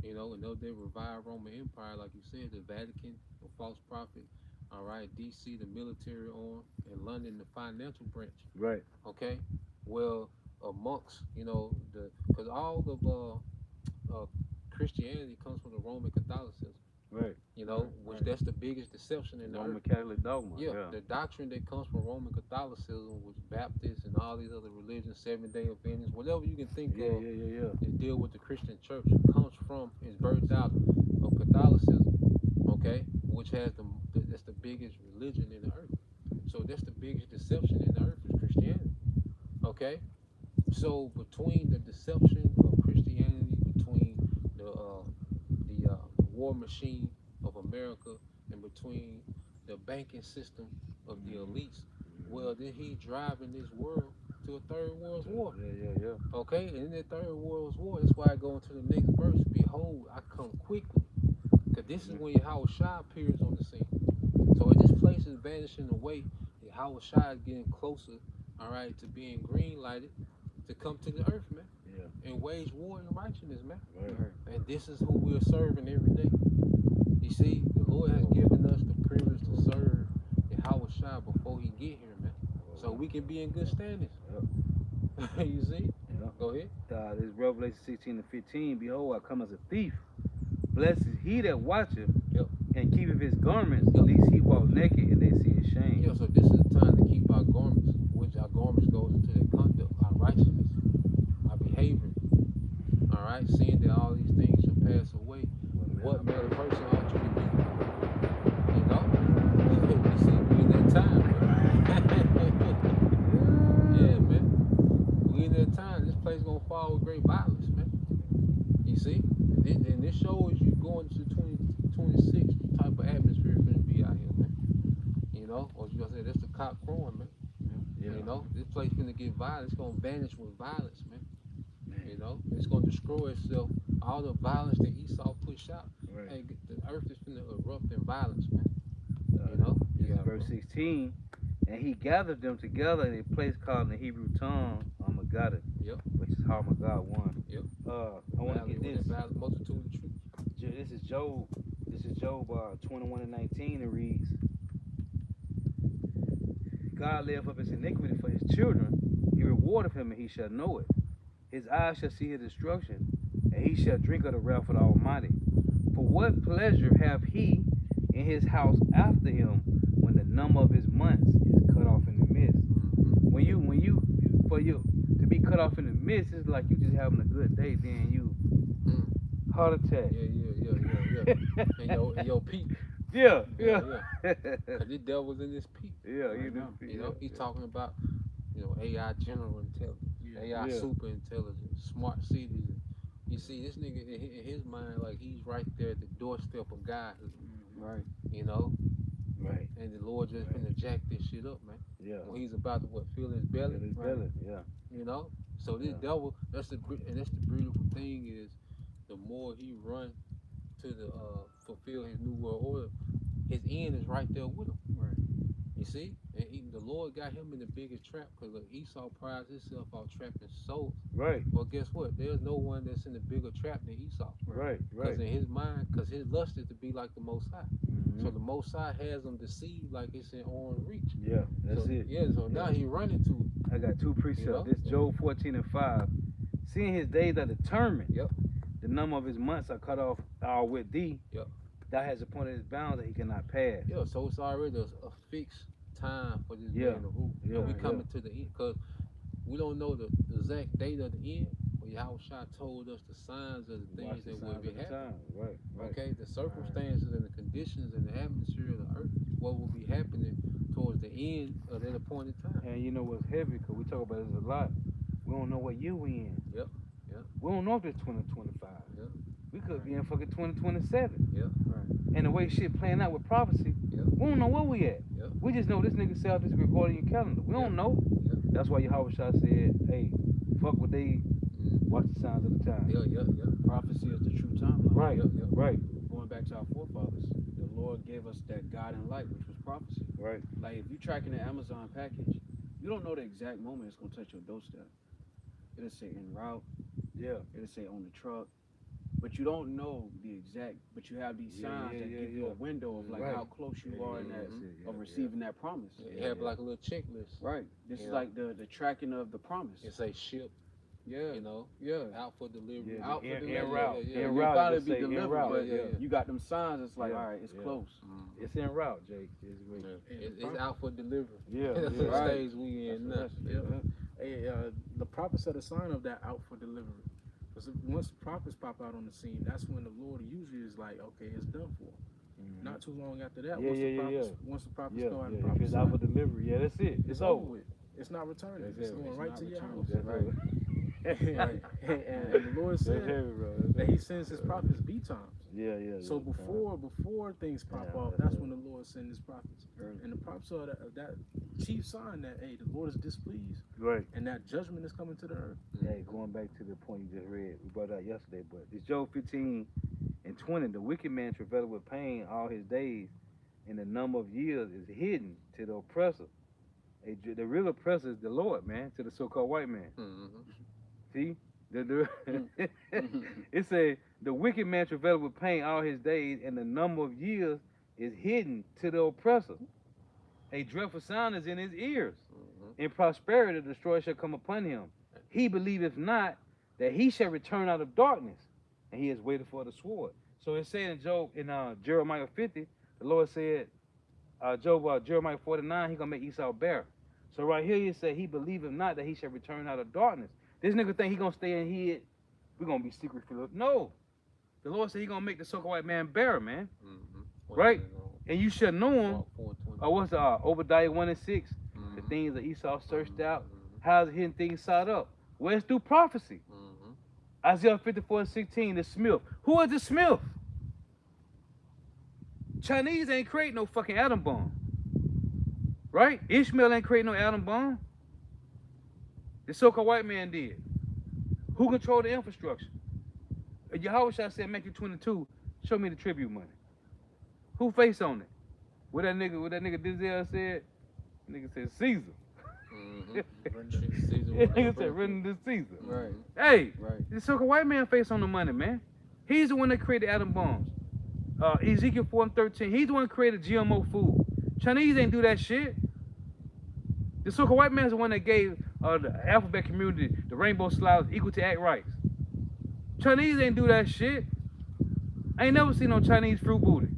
[SPEAKER 1] You know, another revived Roman Empire, like you said, the Vatican, the false prophet. All right, DC, the military arm, and London, the financial branch.
[SPEAKER 4] Right.
[SPEAKER 1] Okay, well, amongst because all of Christianity comes from the Roman Catholicism.
[SPEAKER 4] Right.
[SPEAKER 1] You know, which that's the biggest deception in the
[SPEAKER 4] Roman
[SPEAKER 1] earth.
[SPEAKER 4] Catholic dogma.
[SPEAKER 1] Yeah, the doctrine that comes from Roman Catholicism, which Baptists and all these other religions, Seventh-day Adventists, whatever you can think
[SPEAKER 4] Yeah.
[SPEAKER 1] of, that deal with the Christian church, comes from, is birthed out of Catholicism, okay, which has that's the biggest religion in the earth. So that's the biggest deception in the earth is Christianity, okay. So between the deception of Christianity, between the war machine of America, and between the banking system of the elites, well, then he's driving this world to a third world war.
[SPEAKER 4] Yeah.
[SPEAKER 1] Okay, and in that third world war, that's why I go into the next verse. Behold, I come quickly, because this is when Yahweh Shai appears on the scene. So as this place is vanishing away, Yahweh Shai is getting closer, all right, to being green lighted to come to the earth, man.
[SPEAKER 4] Yeah.
[SPEAKER 1] And wage war and righteousness, man.
[SPEAKER 4] Right.
[SPEAKER 1] And this is who we're serving every day. You see, the Lord has given us the privilege to serve Yahweh Shai before he get here, man. So we can be in good standings.
[SPEAKER 4] Yep.
[SPEAKER 1] You see?
[SPEAKER 4] Yep.
[SPEAKER 1] Go ahead.
[SPEAKER 4] This is Revelation 16 and 15. Behold, I come as a thief. Blessed is he that watcheth and keepeth his garments, lest he walk naked and they see his shame.
[SPEAKER 1] Yeah, so this is the time to keep our garments, which our garments goes into their conduct, our righteousness, our behavior. All right, seeing that all these things shall pass away, what manner of person ought you to be? You know? You see, we in that time, man. Yeah, man. We in that time. This place gonna fall with great violence, man. You see? And this shows you going to 2026, the type of atmosphere gonna be out here, man. You know? Or you gonna say that's the cock crowing, man.
[SPEAKER 4] Yeah.
[SPEAKER 1] You know? This place gonna get violent. It's gonna vanish with violence, man. You know? It's gonna destroy itself. All the violence that Esau pushed out,
[SPEAKER 4] Right.
[SPEAKER 1] Hey, the earth is finna erupt in violence, man. You know?
[SPEAKER 4] This
[SPEAKER 1] Yeah,
[SPEAKER 4] is verse
[SPEAKER 1] bro.
[SPEAKER 4] 16. And he gathered them together in a place called in the Hebrew tongue Armageddon,
[SPEAKER 1] Yep.
[SPEAKER 4] which is how God won.
[SPEAKER 1] Yep.
[SPEAKER 4] I want to
[SPEAKER 1] Valley
[SPEAKER 4] get
[SPEAKER 1] with
[SPEAKER 4] this.
[SPEAKER 1] a valley multitude of troops.
[SPEAKER 4] This is Job. This is Job 21 and 19. It reads, God layeth up his iniquity for his children. He rewardeth him, and he shall know it. His eyes shall see his destruction, and he shall drink of the wrath of the Almighty. For what pleasure have he in his house after him, when the number of his months is cut off in the midst? When you, for you to be cut off in the midst, it's like you just having a good day, then you heart attack.
[SPEAKER 1] Yeah. And your peak.
[SPEAKER 4] Yeah.
[SPEAKER 1] Cause this devil's in this peak.
[SPEAKER 4] Yeah,
[SPEAKER 1] Right now. You know, he's talking about, AI general intelligence, AI
[SPEAKER 4] Yeah.
[SPEAKER 1] super intelligence, smart cities. You see, this nigga in his mind, like he's right there at the doorstep of Godhood.
[SPEAKER 2] Right.
[SPEAKER 1] You know,
[SPEAKER 4] Right.
[SPEAKER 1] and the Lord just
[SPEAKER 4] Right.
[SPEAKER 1] finna jack this shit up, man.
[SPEAKER 4] Yeah.
[SPEAKER 1] When he's about to fill his belly.
[SPEAKER 4] His belly. Yeah.
[SPEAKER 1] You know, so this
[SPEAKER 4] Yeah.
[SPEAKER 1] devil, that's the beautiful thing is, the more he run to the fulfill his new world order, his end is right there with him.
[SPEAKER 2] Right.
[SPEAKER 1] You see, and the Lord got him in the biggest trap because Esau prides himself out trapping souls.
[SPEAKER 4] Right.
[SPEAKER 1] Well, guess what? There's no one that's in a bigger trap than Esau.
[SPEAKER 4] Right.
[SPEAKER 1] Because in his mind, because his lust is to be like the Most High.
[SPEAKER 4] Mhm.
[SPEAKER 1] So the Most High has him deceived like it's in arm's reach.
[SPEAKER 4] Yeah, that's
[SPEAKER 1] so,
[SPEAKER 4] it.
[SPEAKER 1] Yeah, so now he running to it.
[SPEAKER 4] I got two precepts.
[SPEAKER 1] You know?
[SPEAKER 4] This Job 14 and 5. Seeing his days are determined.
[SPEAKER 1] Yep.
[SPEAKER 4] The number of his months are cut off with thee.
[SPEAKER 1] Yep.
[SPEAKER 4] Thou has appointed his bounds that he cannot pass.
[SPEAKER 1] Yeah, so it's already a fixed time for this
[SPEAKER 4] Yeah.
[SPEAKER 1] man to rule.
[SPEAKER 4] Yeah,
[SPEAKER 1] And we coming to the end because we don't know the exact date of the end, but Yahushua told us the signs of the
[SPEAKER 4] Watch
[SPEAKER 1] things
[SPEAKER 4] the
[SPEAKER 1] that will
[SPEAKER 4] signs
[SPEAKER 1] be
[SPEAKER 4] of the
[SPEAKER 1] happening.
[SPEAKER 4] time. Right.
[SPEAKER 1] Okay, the circumstances and the conditions and the atmosphere of the earth, what will be happening towards the end of that appointed time.
[SPEAKER 4] And you know what's heavy, because we talk about this a lot. We don't know what year we in.
[SPEAKER 1] Yep.
[SPEAKER 4] We don't know if it's 2025.
[SPEAKER 1] Yep.
[SPEAKER 4] We could be in fucking 2027.
[SPEAKER 1] Yep.
[SPEAKER 2] Right.
[SPEAKER 4] And the way shit playing out with prophecy,
[SPEAKER 1] Yep.
[SPEAKER 4] we don't know where we at.
[SPEAKER 1] Yep.
[SPEAKER 4] We just know this nigga set out this Gregorian calendar. We don't know.
[SPEAKER 1] Yep.
[SPEAKER 4] That's why Yahushua said, hey, fuck what they watch the signs of the time.
[SPEAKER 1] Yeah.
[SPEAKER 2] Prophecy is the true timeline.
[SPEAKER 4] Right,
[SPEAKER 1] Yep.
[SPEAKER 4] right,
[SPEAKER 2] Going back to our forefathers, the Lord gave us that God and light, which was prophecy.
[SPEAKER 4] right.
[SPEAKER 2] Like if you're tracking the Amazon package, you don't know the exact moment it's gonna touch your doorstep. It'll say en route,
[SPEAKER 4] Yeah.
[SPEAKER 2] it'll say on the truck, but you don't know the exact. But you have these signs that give you a window of like
[SPEAKER 4] Right.
[SPEAKER 2] how close you are in that
[SPEAKER 4] Yeah,
[SPEAKER 2] of receiving that promise.
[SPEAKER 1] It have like a little checklist.
[SPEAKER 2] Right. This is
[SPEAKER 1] Yeah.
[SPEAKER 2] like the tracking of the promise.
[SPEAKER 1] It say ship,
[SPEAKER 2] Yeah.
[SPEAKER 1] yeah, out for delivery.
[SPEAKER 4] Yeah,
[SPEAKER 2] Out for
[SPEAKER 4] en
[SPEAKER 2] delivery.
[SPEAKER 4] route.
[SPEAKER 1] Yeah.
[SPEAKER 4] En
[SPEAKER 2] You'll
[SPEAKER 4] route,
[SPEAKER 2] probably
[SPEAKER 4] just
[SPEAKER 2] be
[SPEAKER 4] say en
[SPEAKER 2] delivered,
[SPEAKER 4] route.
[SPEAKER 2] but
[SPEAKER 1] Yeah.
[SPEAKER 2] you got them signs. It's like,
[SPEAKER 4] Yeah.
[SPEAKER 2] all right, it's
[SPEAKER 4] Yeah.
[SPEAKER 2] close.
[SPEAKER 4] It's en route, Jake. It's great.
[SPEAKER 1] It's out for delivery.
[SPEAKER 4] Yeah,
[SPEAKER 1] That's
[SPEAKER 4] yeah.
[SPEAKER 1] the
[SPEAKER 2] Right.
[SPEAKER 1] stage we in now.
[SPEAKER 2] That's- yeah.
[SPEAKER 3] Hey, the prophets are the sign of that out for delivery. Because once the prophets pop out on the scene, that's when the Lord usually is like, okay, it's done for. Not too long after that,
[SPEAKER 4] Yeah,
[SPEAKER 3] once,
[SPEAKER 4] yeah,
[SPEAKER 3] the
[SPEAKER 4] yeah,
[SPEAKER 3] prophets,
[SPEAKER 4] yeah.
[SPEAKER 3] once the prophets
[SPEAKER 4] Yeah,
[SPEAKER 3] go out and
[SPEAKER 4] yeah. If it's out for
[SPEAKER 3] prophesy,
[SPEAKER 4] delivery, yeah, that's it.
[SPEAKER 3] it's over with. It's not returning.
[SPEAKER 4] That's
[SPEAKER 3] It's
[SPEAKER 4] heavy.
[SPEAKER 3] going
[SPEAKER 2] It's
[SPEAKER 3] right
[SPEAKER 2] not
[SPEAKER 3] to your
[SPEAKER 2] returning.
[SPEAKER 3] house.
[SPEAKER 4] That's
[SPEAKER 2] Right.
[SPEAKER 3] And the Lord
[SPEAKER 4] That's
[SPEAKER 3] said
[SPEAKER 4] heavy, bro. That's
[SPEAKER 3] that He
[SPEAKER 4] heavy.
[SPEAKER 3] sends His prophets B times.
[SPEAKER 4] Yeah.
[SPEAKER 3] So before things pop
[SPEAKER 4] Yeah,
[SPEAKER 3] off,
[SPEAKER 4] that's
[SPEAKER 3] that's
[SPEAKER 4] it.
[SPEAKER 3] when the Lord sends His prophets.
[SPEAKER 2] Early.
[SPEAKER 3] And the prophets are that chief sign that, hey, the Lord is displeased
[SPEAKER 4] Right.
[SPEAKER 3] and that judgment is coming to the earth.
[SPEAKER 4] Hey, going back to the point you just read, we brought it out yesterday, but it's Job 15 and 20. The wicked man travaileth with pain all his days, and the number of years is hidden to the oppressor. The real oppressor is the Lord, man, to the so-called white man. See? It say the wicked man travaileth with pain all his days, and the number of years is hidden to the oppressor. A dreadful sound is in his ears. In prosperity the destroyer shall come upon him. He believeth not that he shall return out of darkness, and he is waited for the sword. So it said in Job, in Jeremiah 50, the Lord said, Jeremiah 49, he gonna make Esau bear. So right here he said, he believeth not that he shall return out of darkness. This nigga think he gonna stay in here, we gonna be secret for no. The Lord said he gonna make the so-called white man bear, man. Right? And you shall know him. What's Obadiah 1 and 6? The things that Esau searched out. How's hidden things sought up? Well, it's through prophecy. Isaiah 54 and 16, the smith. Who is the smith? Chinese ain't create no fucking atom bomb. Right? Ishmael ain't create no atom bomb. The so-called white man did. Who controlled the infrastructure? Yahushua said, Matthew 22, Show me the tribute money. Who face on it? What that nigga Denzel said? Nigga said Caesar. Nigga said run to Caesar.
[SPEAKER 2] Right.
[SPEAKER 4] Hey,
[SPEAKER 2] Right.
[SPEAKER 4] the so white man face on the money, man. He's the one that created atom bombs. Ezekiel 4:13. He's the one that created GMO food. Chinese ain't do that shit. The so-called white man's the one that gave the alphabet community the rainbow slides equal to act rights. Chinese ain't do that shit. I ain't never seen no Chinese fruit booty.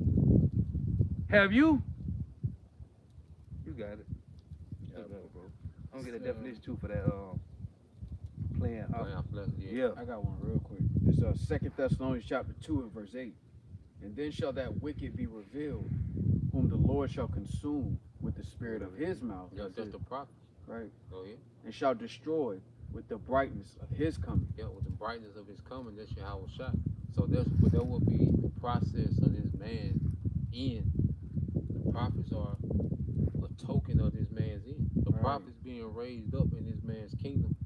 [SPEAKER 4] Have you? You got it.
[SPEAKER 2] Yeah, bro.
[SPEAKER 4] I'm gonna get a definition too for that playing. Yeah.
[SPEAKER 2] I got one real quick. It's 2 Thessalonians chapter 2 and verse 8. And then shall that wicked be revealed, whom the Lord shall consume with the spirit of his mouth.
[SPEAKER 1] Yeah, that's the prophet.
[SPEAKER 2] Right.
[SPEAKER 1] Go ahead.
[SPEAKER 2] And shall destroy with the brightness of his coming.
[SPEAKER 1] Yeah, with the brightness of his coming, that's Yahweh shot. So that will be the process of this man in. The prophets are a token of this man's end. The
[SPEAKER 2] Right.
[SPEAKER 1] prophets being raised up in this man's kingdom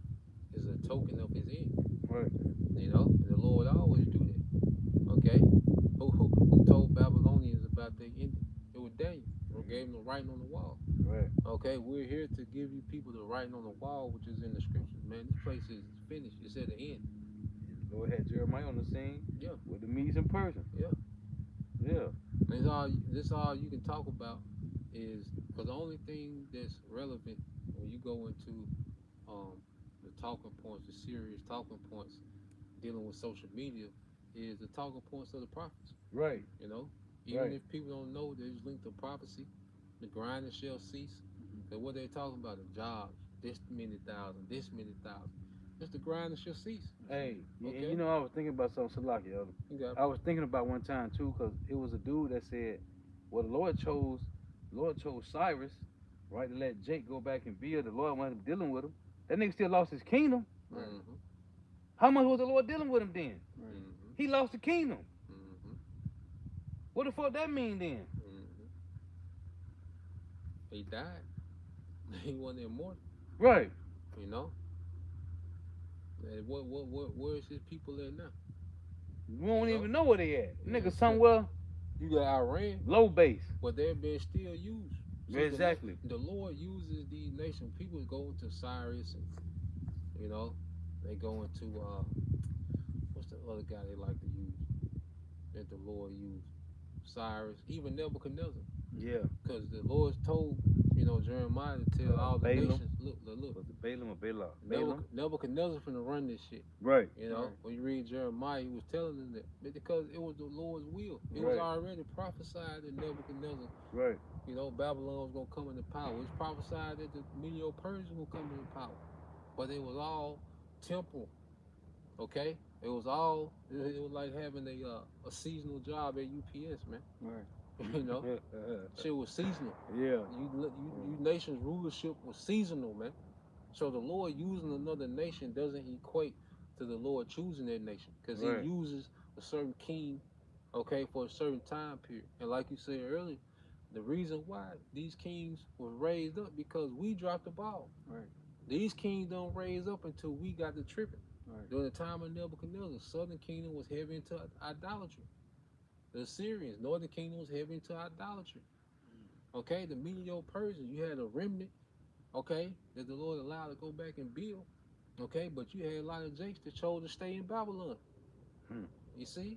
[SPEAKER 1] is a token of his end.
[SPEAKER 4] Right.
[SPEAKER 1] You know, the Lord always do that. Okay? Who told Babylonians about their ending? It was Daniel. Who gave them the writing on the wall.
[SPEAKER 4] Right.
[SPEAKER 1] Okay, we're here to give you people the writing on the wall, which is in the scriptures. Man, this place is finished. It's at the end.
[SPEAKER 4] The Lord had Jeremiah on the scene.
[SPEAKER 1] Yeah.
[SPEAKER 4] With the Medes in person.
[SPEAKER 1] Yeah.
[SPEAKER 4] Yeah.
[SPEAKER 1] This all you can talk about is because the only thing that's relevant when you go into the talking points, the serious talking points dealing with social media, is the talking points of the prophets.
[SPEAKER 4] Right.
[SPEAKER 1] You know, even
[SPEAKER 4] Right.
[SPEAKER 1] if people don't know, there's linked to prophecy. The grinding shall cease. And what they're talking about, the jobs, this many thousand, this many thousand. Just the grinding shall cease.
[SPEAKER 4] Hey,
[SPEAKER 1] Okay.
[SPEAKER 4] you know, I was thinking about something, Salaki, Elder.
[SPEAKER 1] You got
[SPEAKER 4] I was thinking about one time too, because it was a dude that said, well, the Lord chose Cyrus, right, to let Jake go back and build. The Lord wasn't dealing with him. That nigga still lost his kingdom.
[SPEAKER 1] Mm-hmm.
[SPEAKER 4] How much was the Lord dealing with him then?
[SPEAKER 1] Mm-hmm.
[SPEAKER 4] He lost the kingdom.
[SPEAKER 1] Mm-hmm.
[SPEAKER 4] What the fuck that mean then?
[SPEAKER 1] Mm-hmm. He died. He wasn't immortal.
[SPEAKER 4] Right.
[SPEAKER 1] You know. And where's his people at now?
[SPEAKER 4] We don't
[SPEAKER 1] You know?
[SPEAKER 4] even know where they at.
[SPEAKER 1] Yeah,
[SPEAKER 4] Nigga somewhere
[SPEAKER 1] You got Iran,
[SPEAKER 4] low base.
[SPEAKER 1] but they're being still used. So
[SPEAKER 4] Exactly.
[SPEAKER 1] The Lord uses these nations. People go into Cyrus, and you know, they go into what's the other guy they like to use? That the Lord used, Cyrus, even Nebuchadnezzar,
[SPEAKER 4] Yeah.
[SPEAKER 1] because the Lord told Jeremiah to tell all the
[SPEAKER 4] Balaam.
[SPEAKER 1] nations, look.
[SPEAKER 4] Was it Balaam or Balaam? Balaam?
[SPEAKER 1] Nebuchadnezzar finna run this shit.
[SPEAKER 4] Right.
[SPEAKER 1] You know,
[SPEAKER 2] Right.
[SPEAKER 1] when you read Jeremiah, he was telling them that because it was the Lord's will. It was
[SPEAKER 4] Right.
[SPEAKER 1] already prophesied that Nebuchadnezzar,
[SPEAKER 4] Right.
[SPEAKER 1] Babylon was gonna come into power. It's prophesied that the Medo-Persians will come into power, but it was all temporal. Okay, it was like having a seasonal job at UPS, man.
[SPEAKER 2] Right.
[SPEAKER 1] You know, shit was seasonal.
[SPEAKER 4] Yeah.
[SPEAKER 1] You nation's rulership was seasonal, man. So the Lord using another nation doesn't equate to the Lord choosing that nation, because
[SPEAKER 4] Right.
[SPEAKER 1] He uses a certain king, okay, for a certain time period. And like you said earlier, the reason why these kings were raised up because we dropped the ball.
[SPEAKER 2] Right.
[SPEAKER 1] These kings don't raise up until we got the tripping.
[SPEAKER 2] Right.
[SPEAKER 1] During the time of Nebuchadnezzar, southern kingdom was heavy into idolatry. The Assyrians, northern kingdom was heavy into idolatry. Okay, the Medo-Persians, you had a remnant, okay, that the Lord allowed to go back and build. Okay, but you had a lot of jakes that chose to stay in Babylon. You see?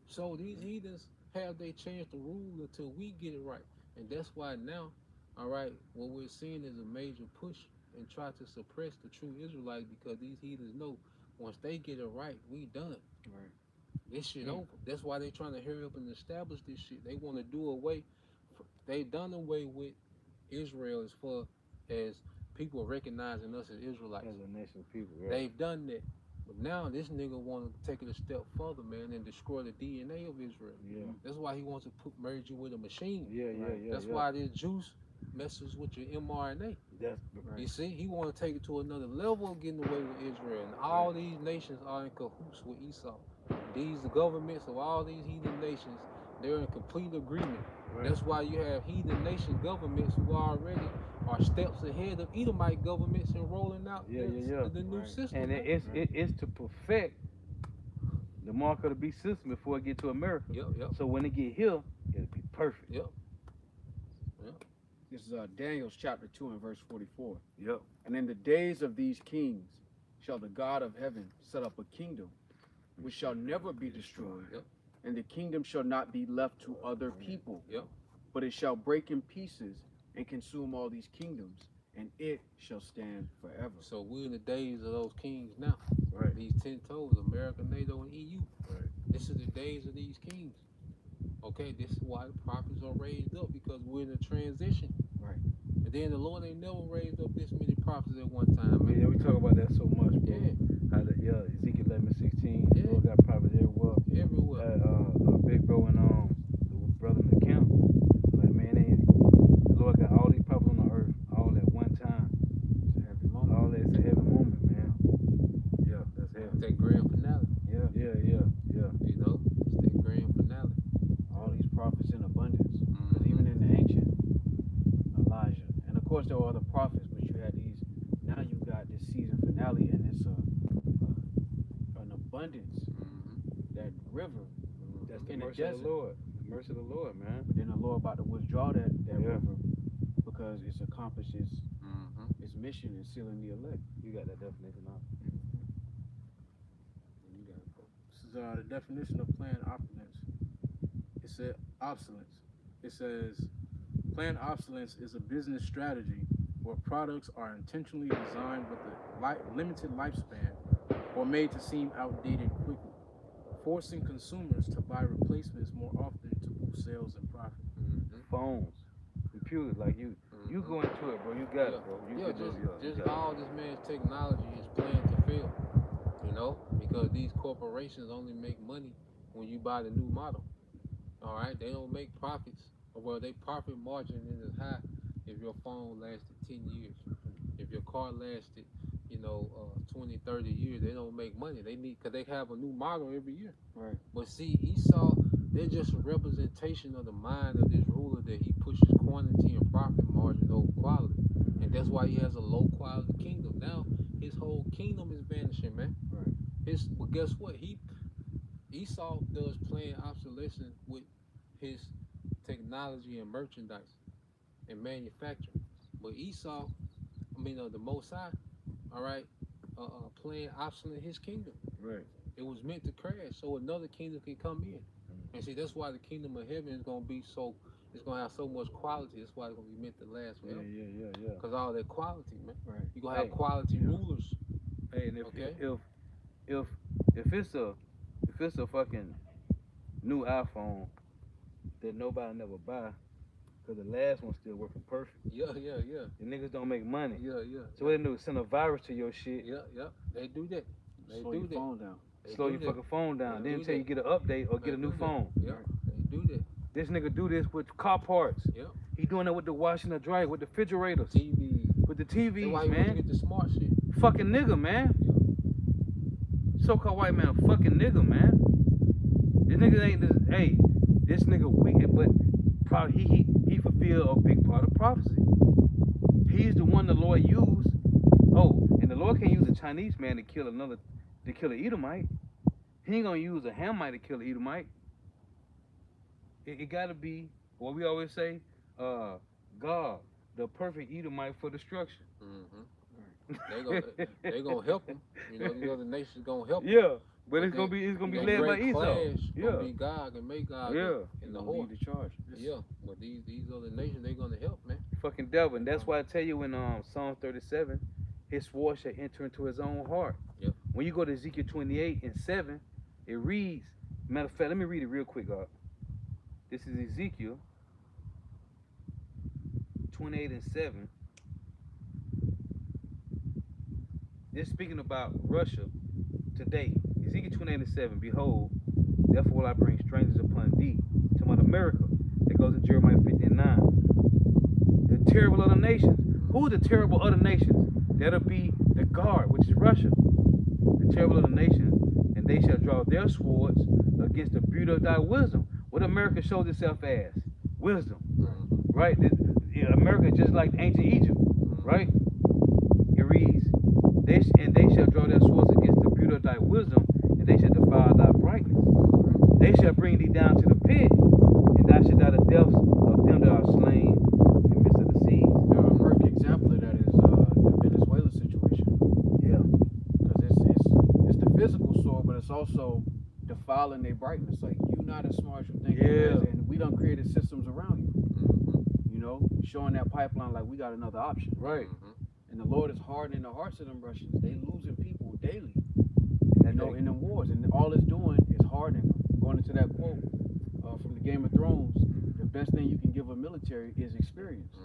[SPEAKER 1] So these heathens have their chance to rule until we get it right. And that's why now, all right, what we're seeing is a major push and try to suppress the true Israelites, because these heathens know once they get it right, we done.
[SPEAKER 2] Right.
[SPEAKER 1] This shit over. That's why they trying to hurry up and establish this shit. They want to do away. They've done away with Israel as far as people recognizing us as Israelites.
[SPEAKER 4] As a nation of people, right?
[SPEAKER 1] They've done that. But now this nigga want to take it a step further, man, and destroy the DNA of Israel.
[SPEAKER 4] Yeah.
[SPEAKER 1] That's why he wants to merge you with a machine.
[SPEAKER 4] Yeah, yeah, yeah.
[SPEAKER 1] That's why this juice messes with your mRNA.
[SPEAKER 4] That's
[SPEAKER 2] Right.
[SPEAKER 1] You see, he want to take it to another level of getting away with Israel. And all these nations are in cahoots with Esau. These governments of all these heathen nations, they're in complete agreement.
[SPEAKER 4] right.
[SPEAKER 1] That's why you have heathen nation governments who already are steps ahead of Edomite governments and rolling out
[SPEAKER 4] Yeah,
[SPEAKER 1] the new
[SPEAKER 2] Right.
[SPEAKER 1] system.
[SPEAKER 4] And
[SPEAKER 1] man.
[SPEAKER 4] it's to perfect the mark of the beast system before it get to America.
[SPEAKER 1] Yep, yep,
[SPEAKER 4] So when it get here, it'll be perfect.
[SPEAKER 1] yep.
[SPEAKER 2] This is Daniel's chapter 2 and verse 44.
[SPEAKER 4] Yep.
[SPEAKER 2] And in the days of these kings shall the God of heaven set up a kingdom which shall never be destroyed,
[SPEAKER 1] Yep.
[SPEAKER 2] and the kingdom shall not be left to other people,
[SPEAKER 1] Yep.
[SPEAKER 2] but it shall break in pieces and consume all these kingdoms, and it shall stand forever.
[SPEAKER 1] So we're in the days of those kings now.
[SPEAKER 4] Right.
[SPEAKER 1] These 10 toes, America, NATO, and EU.
[SPEAKER 4] Right.
[SPEAKER 1] This is the days of these kings. Okay, this is why the prophets are raised up, because we're in a transition.
[SPEAKER 2] Right.
[SPEAKER 1] And then the Lord ain't never raised up this many prophets at one time, man.
[SPEAKER 4] Yeah, we talk about that so much, bro.
[SPEAKER 1] Yeah,
[SPEAKER 4] How the, Ezekiel 11:16,
[SPEAKER 1] Yeah.
[SPEAKER 4] the Lord got prophets everywhere.
[SPEAKER 1] everywhere.
[SPEAKER 4] Big bro and the brother in the camp, like man, the Lord got all these prophets on the earth all at one time.
[SPEAKER 2] It's a heavy moment.
[SPEAKER 4] All that's a heavy moment, man. Yeah, that's heavy.
[SPEAKER 1] That grand finale,
[SPEAKER 4] Yeah.
[SPEAKER 1] you know? It's that grand finale.
[SPEAKER 2] All these prophets in abundance.
[SPEAKER 1] Mhm.
[SPEAKER 2] Because even in the ancient, Elijah. And of course there were other prophets, but you had these, now you got this season finale, and it's an abundance,
[SPEAKER 1] Mhm.
[SPEAKER 2] that river.
[SPEAKER 4] That's the
[SPEAKER 2] In the
[SPEAKER 4] mercy of the
[SPEAKER 2] desert.
[SPEAKER 4] Lord. The mercy of the Lord, man.
[SPEAKER 2] But then the Lord about to withdraw that
[SPEAKER 4] Yeah.
[SPEAKER 2] river because it's accomplished
[SPEAKER 1] Mhm.
[SPEAKER 2] its mission in sealing the elect.
[SPEAKER 4] You got that definition now.
[SPEAKER 1] You gotta go.
[SPEAKER 3] This is the definition of planned opulence. It said obsolescence. It says planned obsolescence is a business strategy where products are intentionally designed with a limited lifespan or made to seem outdated quickly, forcing consumers to buy replacements more often to boost sales and profit.
[SPEAKER 1] Mhm.
[SPEAKER 4] Phones, computers, like you
[SPEAKER 1] Mhm.
[SPEAKER 4] go into it, bro. You got
[SPEAKER 1] Yeah.
[SPEAKER 4] it, bro. You
[SPEAKER 1] Yeah,
[SPEAKER 4] could do it, you
[SPEAKER 1] just
[SPEAKER 4] got it.
[SPEAKER 1] all this man's technology is planned to fail, you know, because these corporations only make money when you buy the new model. All right, they don't make profits. Well, they profit margin is high if your phone lasted 10 years. If your car lasted, 20, 30 years, they don't make money. They need, because they have a new model every year.
[SPEAKER 2] Right.
[SPEAKER 1] But see, Esau, they're just a representation of the mind of this ruler, that he pushes quantity and profit margin over quality. And that's why he has a low quality kingdom. Now his whole kingdom is vanishing, man.
[SPEAKER 2] Right.
[SPEAKER 1] But guess what? Esau does planned obsolescence with his technology and merchandise and manufacturing. But the Most High, all right, planned obsolete his kingdom.
[SPEAKER 4] Right.
[SPEAKER 1] It was meant to crash so another kingdom can come in. And see, that's why the kingdom of heaven is gonna be it's gonna have so much quality. That's why it's gonna be meant to last
[SPEAKER 4] Yeah,
[SPEAKER 1] forever.
[SPEAKER 4] yeah.
[SPEAKER 1] Cause all that quality, man.
[SPEAKER 2] Right.
[SPEAKER 1] You gonna have
[SPEAKER 4] Hey.
[SPEAKER 1] quality rulers.
[SPEAKER 4] Hey, and
[SPEAKER 1] Okay.
[SPEAKER 4] if it's a fucking new iPhone that nobody never buy, cause the last one's still working perfect.
[SPEAKER 1] Yeah.
[SPEAKER 4] The niggas don't make money.
[SPEAKER 1] Yeah.
[SPEAKER 4] So what they do? Send a virus to your shit.
[SPEAKER 1] Yeah. They do that. They
[SPEAKER 2] Slow
[SPEAKER 1] do
[SPEAKER 2] your
[SPEAKER 1] that.
[SPEAKER 2] phone down.
[SPEAKER 1] They
[SPEAKER 4] Slow
[SPEAKER 1] do
[SPEAKER 4] your
[SPEAKER 1] that.
[SPEAKER 4] fucking phone down.
[SPEAKER 1] They
[SPEAKER 4] Then
[SPEAKER 1] do
[SPEAKER 4] tell you
[SPEAKER 1] that.
[SPEAKER 4] get an update or
[SPEAKER 1] They
[SPEAKER 4] get a
[SPEAKER 1] do
[SPEAKER 4] new
[SPEAKER 1] that.
[SPEAKER 4] phone.
[SPEAKER 1] Yeah. They do that.
[SPEAKER 4] This nigga do this with car parts.
[SPEAKER 1] Yep.
[SPEAKER 4] He doing that with the washing the dryer, with the refrigerators,
[SPEAKER 1] TV.
[SPEAKER 4] with the
[SPEAKER 1] That's why
[SPEAKER 4] TVs,
[SPEAKER 1] he wants to
[SPEAKER 4] man.
[SPEAKER 1] get the smart shit.
[SPEAKER 4] Fucking nigga, man. So-called white man, fucking nigga, man. This nigga ain't this. Hey, this nigga wicked, but probably he fulfilled a big part of prophecy. He's the one the Lord used. Oh, and the Lord can't use a Chinese man to kill an Edomite. He ain't gonna use a Hamite to kill an Edomite. It gotta be what we always say, God, the perfect Edomite for destruction.
[SPEAKER 1] They gonna help him. The other nations gonna help him.
[SPEAKER 4] Yeah, but it's
[SPEAKER 1] Okay.
[SPEAKER 4] gonna be
[SPEAKER 1] The
[SPEAKER 4] led by
[SPEAKER 1] great
[SPEAKER 4] Esau.
[SPEAKER 1] clash
[SPEAKER 4] Yeah,
[SPEAKER 1] gonna be God and make God
[SPEAKER 4] Yeah.
[SPEAKER 1] in the
[SPEAKER 2] Gonna
[SPEAKER 1] whore.
[SPEAKER 2] lead the charge.
[SPEAKER 1] Yeah, but these other nations, they gonna help, man.
[SPEAKER 4] fucking devil, and that's why I tell you in Psalm 37, his sword shall enter into his own heart.
[SPEAKER 1] Yep.
[SPEAKER 4] When you go to Ezekiel 28 and 7, it reads. Matter of fact, let me read it real quick, God. This is Ezekiel 28 and 7. This speaking about Russia today. Ezekiel 28 and 7. Behold, therefore will I bring strangers upon thee. To about America. That goes in Jeremiah 59. The terrible other nations. Who are the terrible other nations? That'll be the guard, which is Russia. The terrible other nations. And they shall draw their swords against the beauty of thy wisdom. What America shows itself as? Wisdom. Right? America is just like ancient Egypt. Right? It reads, they shall draw their swords against the beauty of thy wisdom, and and they shall defile thy brightness. They shall bring thee down to the pit, and thou shalt die the deaths of them that are slain in the midst of the seas.
[SPEAKER 2] Now, a perfect example of that is the Venezuela situation.
[SPEAKER 4] Yeah.
[SPEAKER 2] Because it's the physical sword, but it's also defiling their brightness. Like, you not as smart as you think you
[SPEAKER 4] Yeah.
[SPEAKER 2] is, and we done created systems around you. You know, showing that pipeline like we got another option.
[SPEAKER 4] Right.
[SPEAKER 2] And the Lord is hardening the hearts of them Russians. They losing people daily,
[SPEAKER 4] And
[SPEAKER 2] you know, in them wars. And all it's doing is hardening them. Going into that quote from the Game of Thrones, the best thing you can give a military is experience.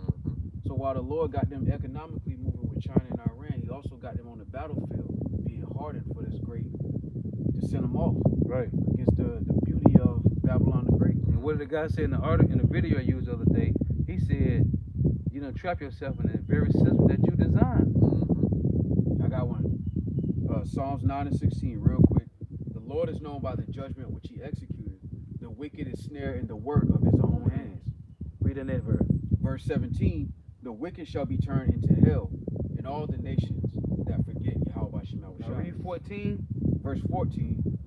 [SPEAKER 2] So while the Lord got them economically moving with China and Iran, he also got them on the battlefield being hardened for this great, to send them off
[SPEAKER 4] right.
[SPEAKER 2] against the beauty of Babylon the Great.
[SPEAKER 4] And what did the guy say in the article, in the video I used the other day? He said, you know, trap yourself in the very system that you designed.
[SPEAKER 2] I got one. Psalms 9 and 16, real quick. The Lord is known by the judgment which he executed. The wicked is snared in the work of his own hands.
[SPEAKER 4] Read in that verse.
[SPEAKER 2] Verse 17, the wicked shall be turned into hell, and all the nations that forget Yahweh Shema.
[SPEAKER 4] Now read 14.
[SPEAKER 2] Verse 14,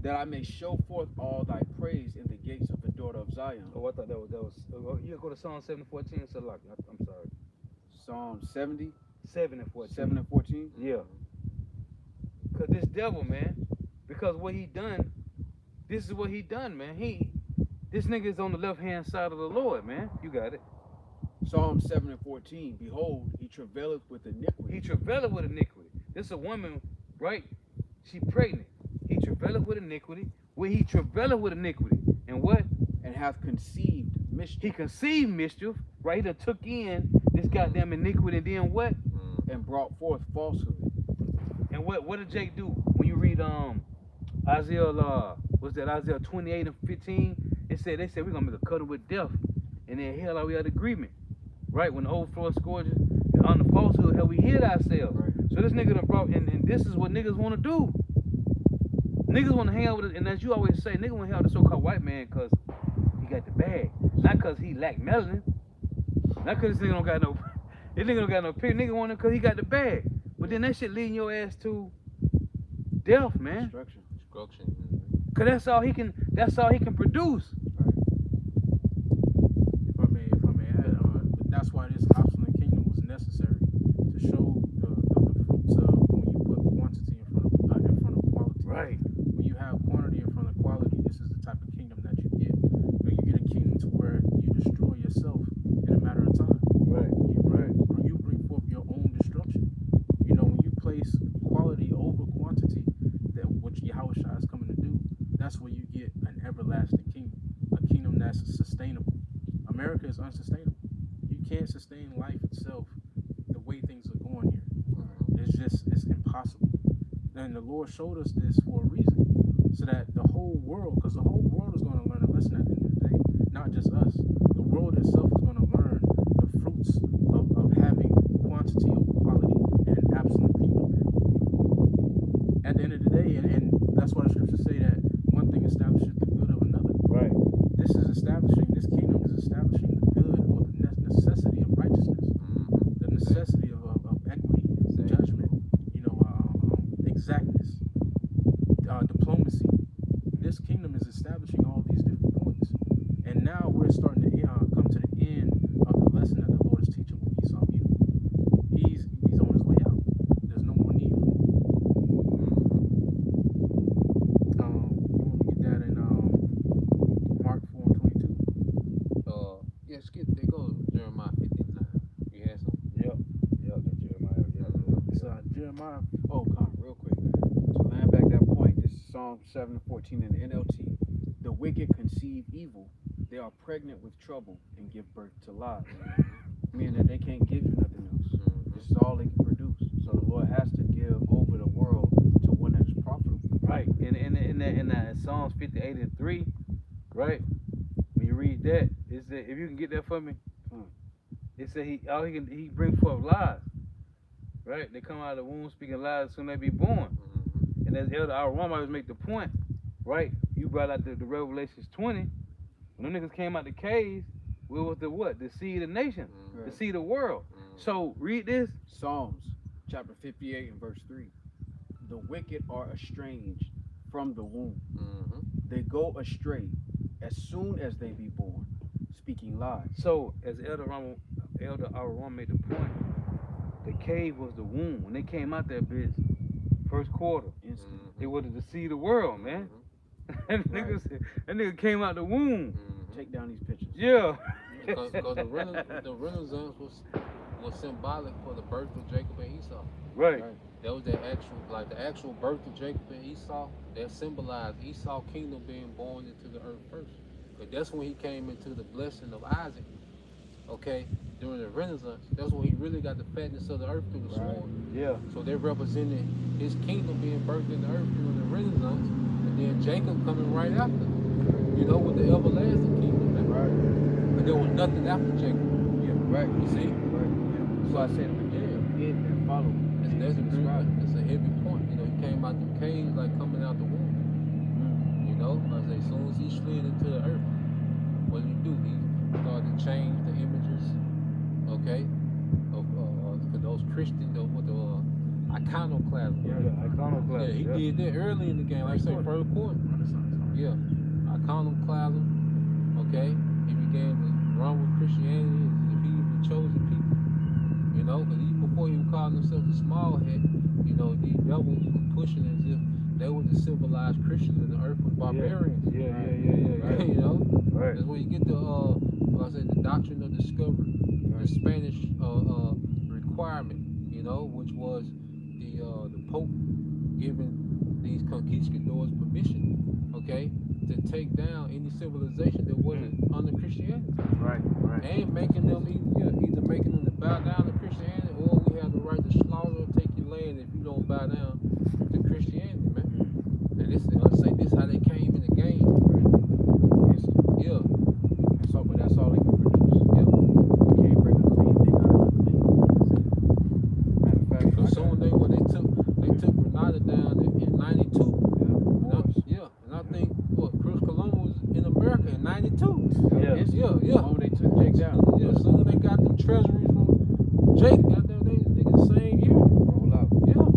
[SPEAKER 2] that I may show forth all thy praise in the gates of the daughter of Zion.
[SPEAKER 4] Oh, I thought that was you go to Psalm 7:14, so like, I'm sorry.
[SPEAKER 2] Psalm 70,
[SPEAKER 4] 7 and 14.
[SPEAKER 2] 7 and 14.
[SPEAKER 4] Yeah. Cause this devil, man, because what he done, this is what he done, man. This nigga is on the left hand side of the Lord, man. You got it.
[SPEAKER 2] Psalm 7 and 14, behold, he travaileth with iniquity.
[SPEAKER 4] He travaileth with iniquity. This is a woman, right? She pregnant. He travaileth with iniquity. When he travaileth with iniquity, and what?
[SPEAKER 2] And hath conceived mischief.
[SPEAKER 4] He conceived mischief, right? He done took in this goddamn iniquity, and then what?
[SPEAKER 2] And brought forth falsehood.
[SPEAKER 4] And what did Jake do? When you read Isaiah, what's that? Isaiah 28 and 15. They said we're gonna make a covenant with death, and then hell, like we had agreement, right? When the overflow scourges and on the falsehood, hell, we hid ourselves.
[SPEAKER 2] Right.
[SPEAKER 4] So this nigga done brought, and this is what niggas want to do. Niggas want to hang out with it, and as you always say, niggas want to hang out with the so-called white man because he got the bag, not because he lack melanin, not because this nigga don't got no, this nigga don't got no pig. Nigga want it because he got the bag. But then that shit leading your ass to death, man.
[SPEAKER 2] Destruction.
[SPEAKER 4] Cause that's all he can produce.
[SPEAKER 3] If I may add, that's why this obstinate kingdom was necessary to show the fruits of when you put quantity in front of quality.
[SPEAKER 4] Right.
[SPEAKER 3] When you have quantity in front of quality, this is the type of kingdom that you get. When you get a kingdom to where you destroy yourself in a matter of time.
[SPEAKER 4] Right.
[SPEAKER 3] You bring forth your own destruction. You know, when you place quality over quantity, that which Yahweh Shai is coming to do, that's where you get an everlasting kingdom, a kingdom that's sustainable. America is unsustainable. You can't sustain life itself the way things are going here. It's impossible. And the Lord showed us this for a reason, so that the whole world, because the whole world is going to learn a lesson at the end of the day, not just us. The world itself is going to learn the fruits of having quantity over quality and an absolute kingdom. At the end of the day, and that's why the scriptures say that one thing establishes the good of another.
[SPEAKER 4] Right.
[SPEAKER 3] This kingdom is establishing the good or the necessity of righteousness, the necessity of equity, judgment, exactness, diplomacy. This kingdom is establishing all these different points. And now we're starting to come to the end of the lesson that the Lord is teaching with Esau Edom. He's on his way out. There's no more need for him. You want to get that in Mark 4:22?
[SPEAKER 1] Yeah, skip. They go Jeremiah 59. You had some?
[SPEAKER 4] Yep. That's Jeremiah.
[SPEAKER 3] It's Jeremiah.
[SPEAKER 2] Oh, come real quick. To land back that point, this is Psalm 7 and 14 in the NLT. The wicked conceive evil. They are pregnant with trouble and give birth to lies. Meaning that they can't give you nothing else. This is all they can produce. So the Lord has to give over the world to one that's profitable.
[SPEAKER 4] Right. In Psalms 58 and 3, right? When you read that, it said, if you can get that for me, it said he bring forth lies. Right? They come out of the womb speaking lies as soon as they be born. And as Elder Aram always make the point, right? You brought out the Revelations 20. When them niggas came out the caves, we was the what? The seed of the nation, the seed of the world. So read this.
[SPEAKER 2] Psalms chapter 58 and verse 3. the wicked are estranged from the womb.
[SPEAKER 1] Mm-hmm.
[SPEAKER 2] They go astray as soon as they be born, speaking lies.
[SPEAKER 4] So, as Elder Aaron made the point, the cave was the womb. When they came out that bitch, first quarter,
[SPEAKER 2] Instant.
[SPEAKER 4] they wanted to see the world, man. That nigga came out the womb.
[SPEAKER 1] Mm-hmm.
[SPEAKER 2] Take down these pictures.
[SPEAKER 4] Yeah.
[SPEAKER 1] Because the Renaissance was symbolic for the birth of Jacob and Esau.
[SPEAKER 4] Right.
[SPEAKER 1] That was the actual birth of Jacob and Esau. That symbolized Esau's kingdom being born into the earth first. But that's when he came into the blessing of Isaac. Okay, during the Renaissance, that's when he really got the fatness of the earth through the sword.
[SPEAKER 4] Yeah.
[SPEAKER 1] So they represented his kingdom being birthed in the earth during the Renaissance, and then Jacob coming right after. You know, with the everlasting kingdom.
[SPEAKER 2] Right.
[SPEAKER 1] But there was nothing after Jacob.
[SPEAKER 2] Yeah. Right.
[SPEAKER 1] You see?
[SPEAKER 2] Right. Yeah. So I said in the beginning, hid and follow.
[SPEAKER 1] That's a heavy point. You know, he came out the caves like coming out the womb. You know, I say, as soon as he slid into the earth, what did he do? He started to change the images, okay, of those Christian, with the iconoclasm.
[SPEAKER 4] Yeah, iconoclasm.
[SPEAKER 1] Yeah, he did that early in the game, like I say, first quarter. Yeah, iconoclasm. Okay, he began to run with Christianity as if he was the chosen people. You know, because even before he was calling himself the small head, you know, these devils were pushing as if they were the civilized Christians and the earth was barbarians.
[SPEAKER 4] Yeah.
[SPEAKER 1] Right? You know,
[SPEAKER 4] Right.
[SPEAKER 1] that's where you get the the doctrine of discovery, the Spanish requirement. You know, which was the Pope giving these conquistadors permission, okay, to take down any civilization that wasn't under Christianity.
[SPEAKER 4] Right.
[SPEAKER 1] And making them either making them to bow down to Christianity, or we have the right to slaughter or take your land if you don't bow down to Christianity, man. And this how they came in the game. Yeah.
[SPEAKER 2] But that's all they can produce.
[SPEAKER 1] Yeah.
[SPEAKER 2] You can't bring a clean thing out of unclean. Matter of fact,
[SPEAKER 1] So soon they took Grenada down in '92. And I think Chris Columbus was in America in '92.
[SPEAKER 4] Yeah.
[SPEAKER 1] Yeah.
[SPEAKER 2] Oh, they took Jake down.
[SPEAKER 1] Yeah, as soon as they got them treasuries from Jake, got them niggas the same year.
[SPEAKER 2] Roll out.
[SPEAKER 1] Yeah.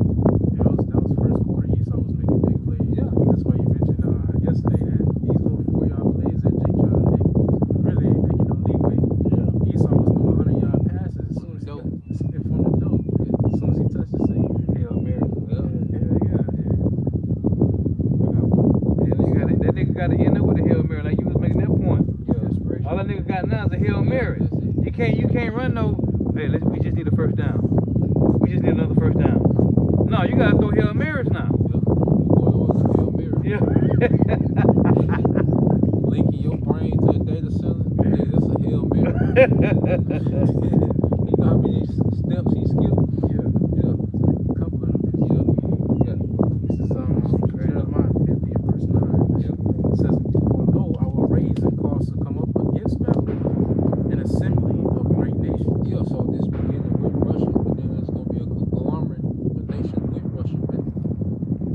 [SPEAKER 3] That was first quarter. Esau was making big plays.
[SPEAKER 1] Yeah.
[SPEAKER 3] That's why you mentioned yesterday that these little 4-yard plays that Jake trying to make really ain't making no leeway.
[SPEAKER 2] Yeah.
[SPEAKER 3] Esau was throwing 100-yard passes as soon as he got in front of the dope. As soon as he touched the scene.
[SPEAKER 4] Hail Mary.
[SPEAKER 1] Yeah.
[SPEAKER 4] That nigga got to end up with a Hail Mary, like you was making that point.
[SPEAKER 2] Desperation.
[SPEAKER 4] All that nigga got now is a Hail Mary. You can't run no. Hey, we just need a first down. We just need another first down. No, you gotta throw Hail Marys now. Yeah.
[SPEAKER 1] Linking your brain to a data center, yeah, that's a Hail Mary. You know how many steps he skipped? Yeah.
[SPEAKER 3] A couple of them.
[SPEAKER 1] Yeah.
[SPEAKER 3] This is Jeremiah 50 and verse 9. It says, "For lo, I will raise and cause to come up against Babylon an assembly of great nations."
[SPEAKER 1] Yeah, so this beginning with Russia, but then there's going to be a conglomerate of nations with Russia, man.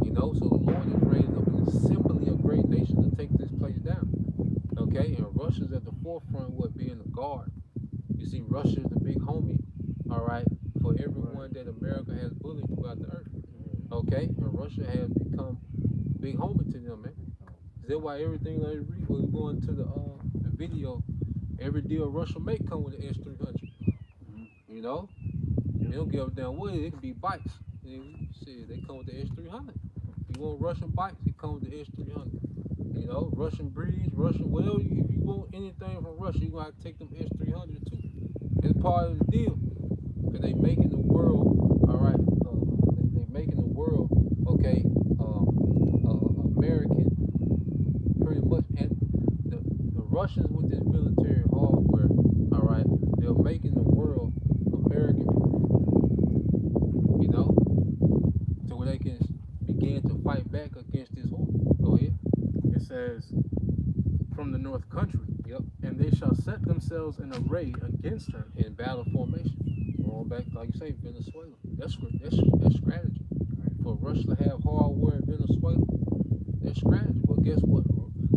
[SPEAKER 1] You know, so the Lord is raising up an assembly of great nations to take this place down. Okay, and Russia's at the forefront with being a guard. You see, Russia is the big homie, all right, for everyone that America has bullied throughout the earth. Okay, and Russia has become big homie to them, man. Is that why everything that we going to the video, every deal Russia make come with the S300? You know, they don't give a damn what it could be bikes. Shit, they come with the S300. You want Russian bikes, it comes with the S300. You know, Russian breeds, Russian, well, if you want anything from Russia, you gonna have to take them S300 too. It's part of the deal. Cause they making the world, all right, they making the world, okay, American, pretty much, and the Russians with this military hardware, all right, they're making the world American, you know, so where they can begin to fight back against this war. Go ahead.
[SPEAKER 3] It says, "From the north country,
[SPEAKER 1] Yep.
[SPEAKER 3] and they shall set themselves in array against her."
[SPEAKER 1] In battle formation, going back, like you say, Venezuela. That's strategy. For Russia to have hardware in Venezuela, that's strategy. But guess what?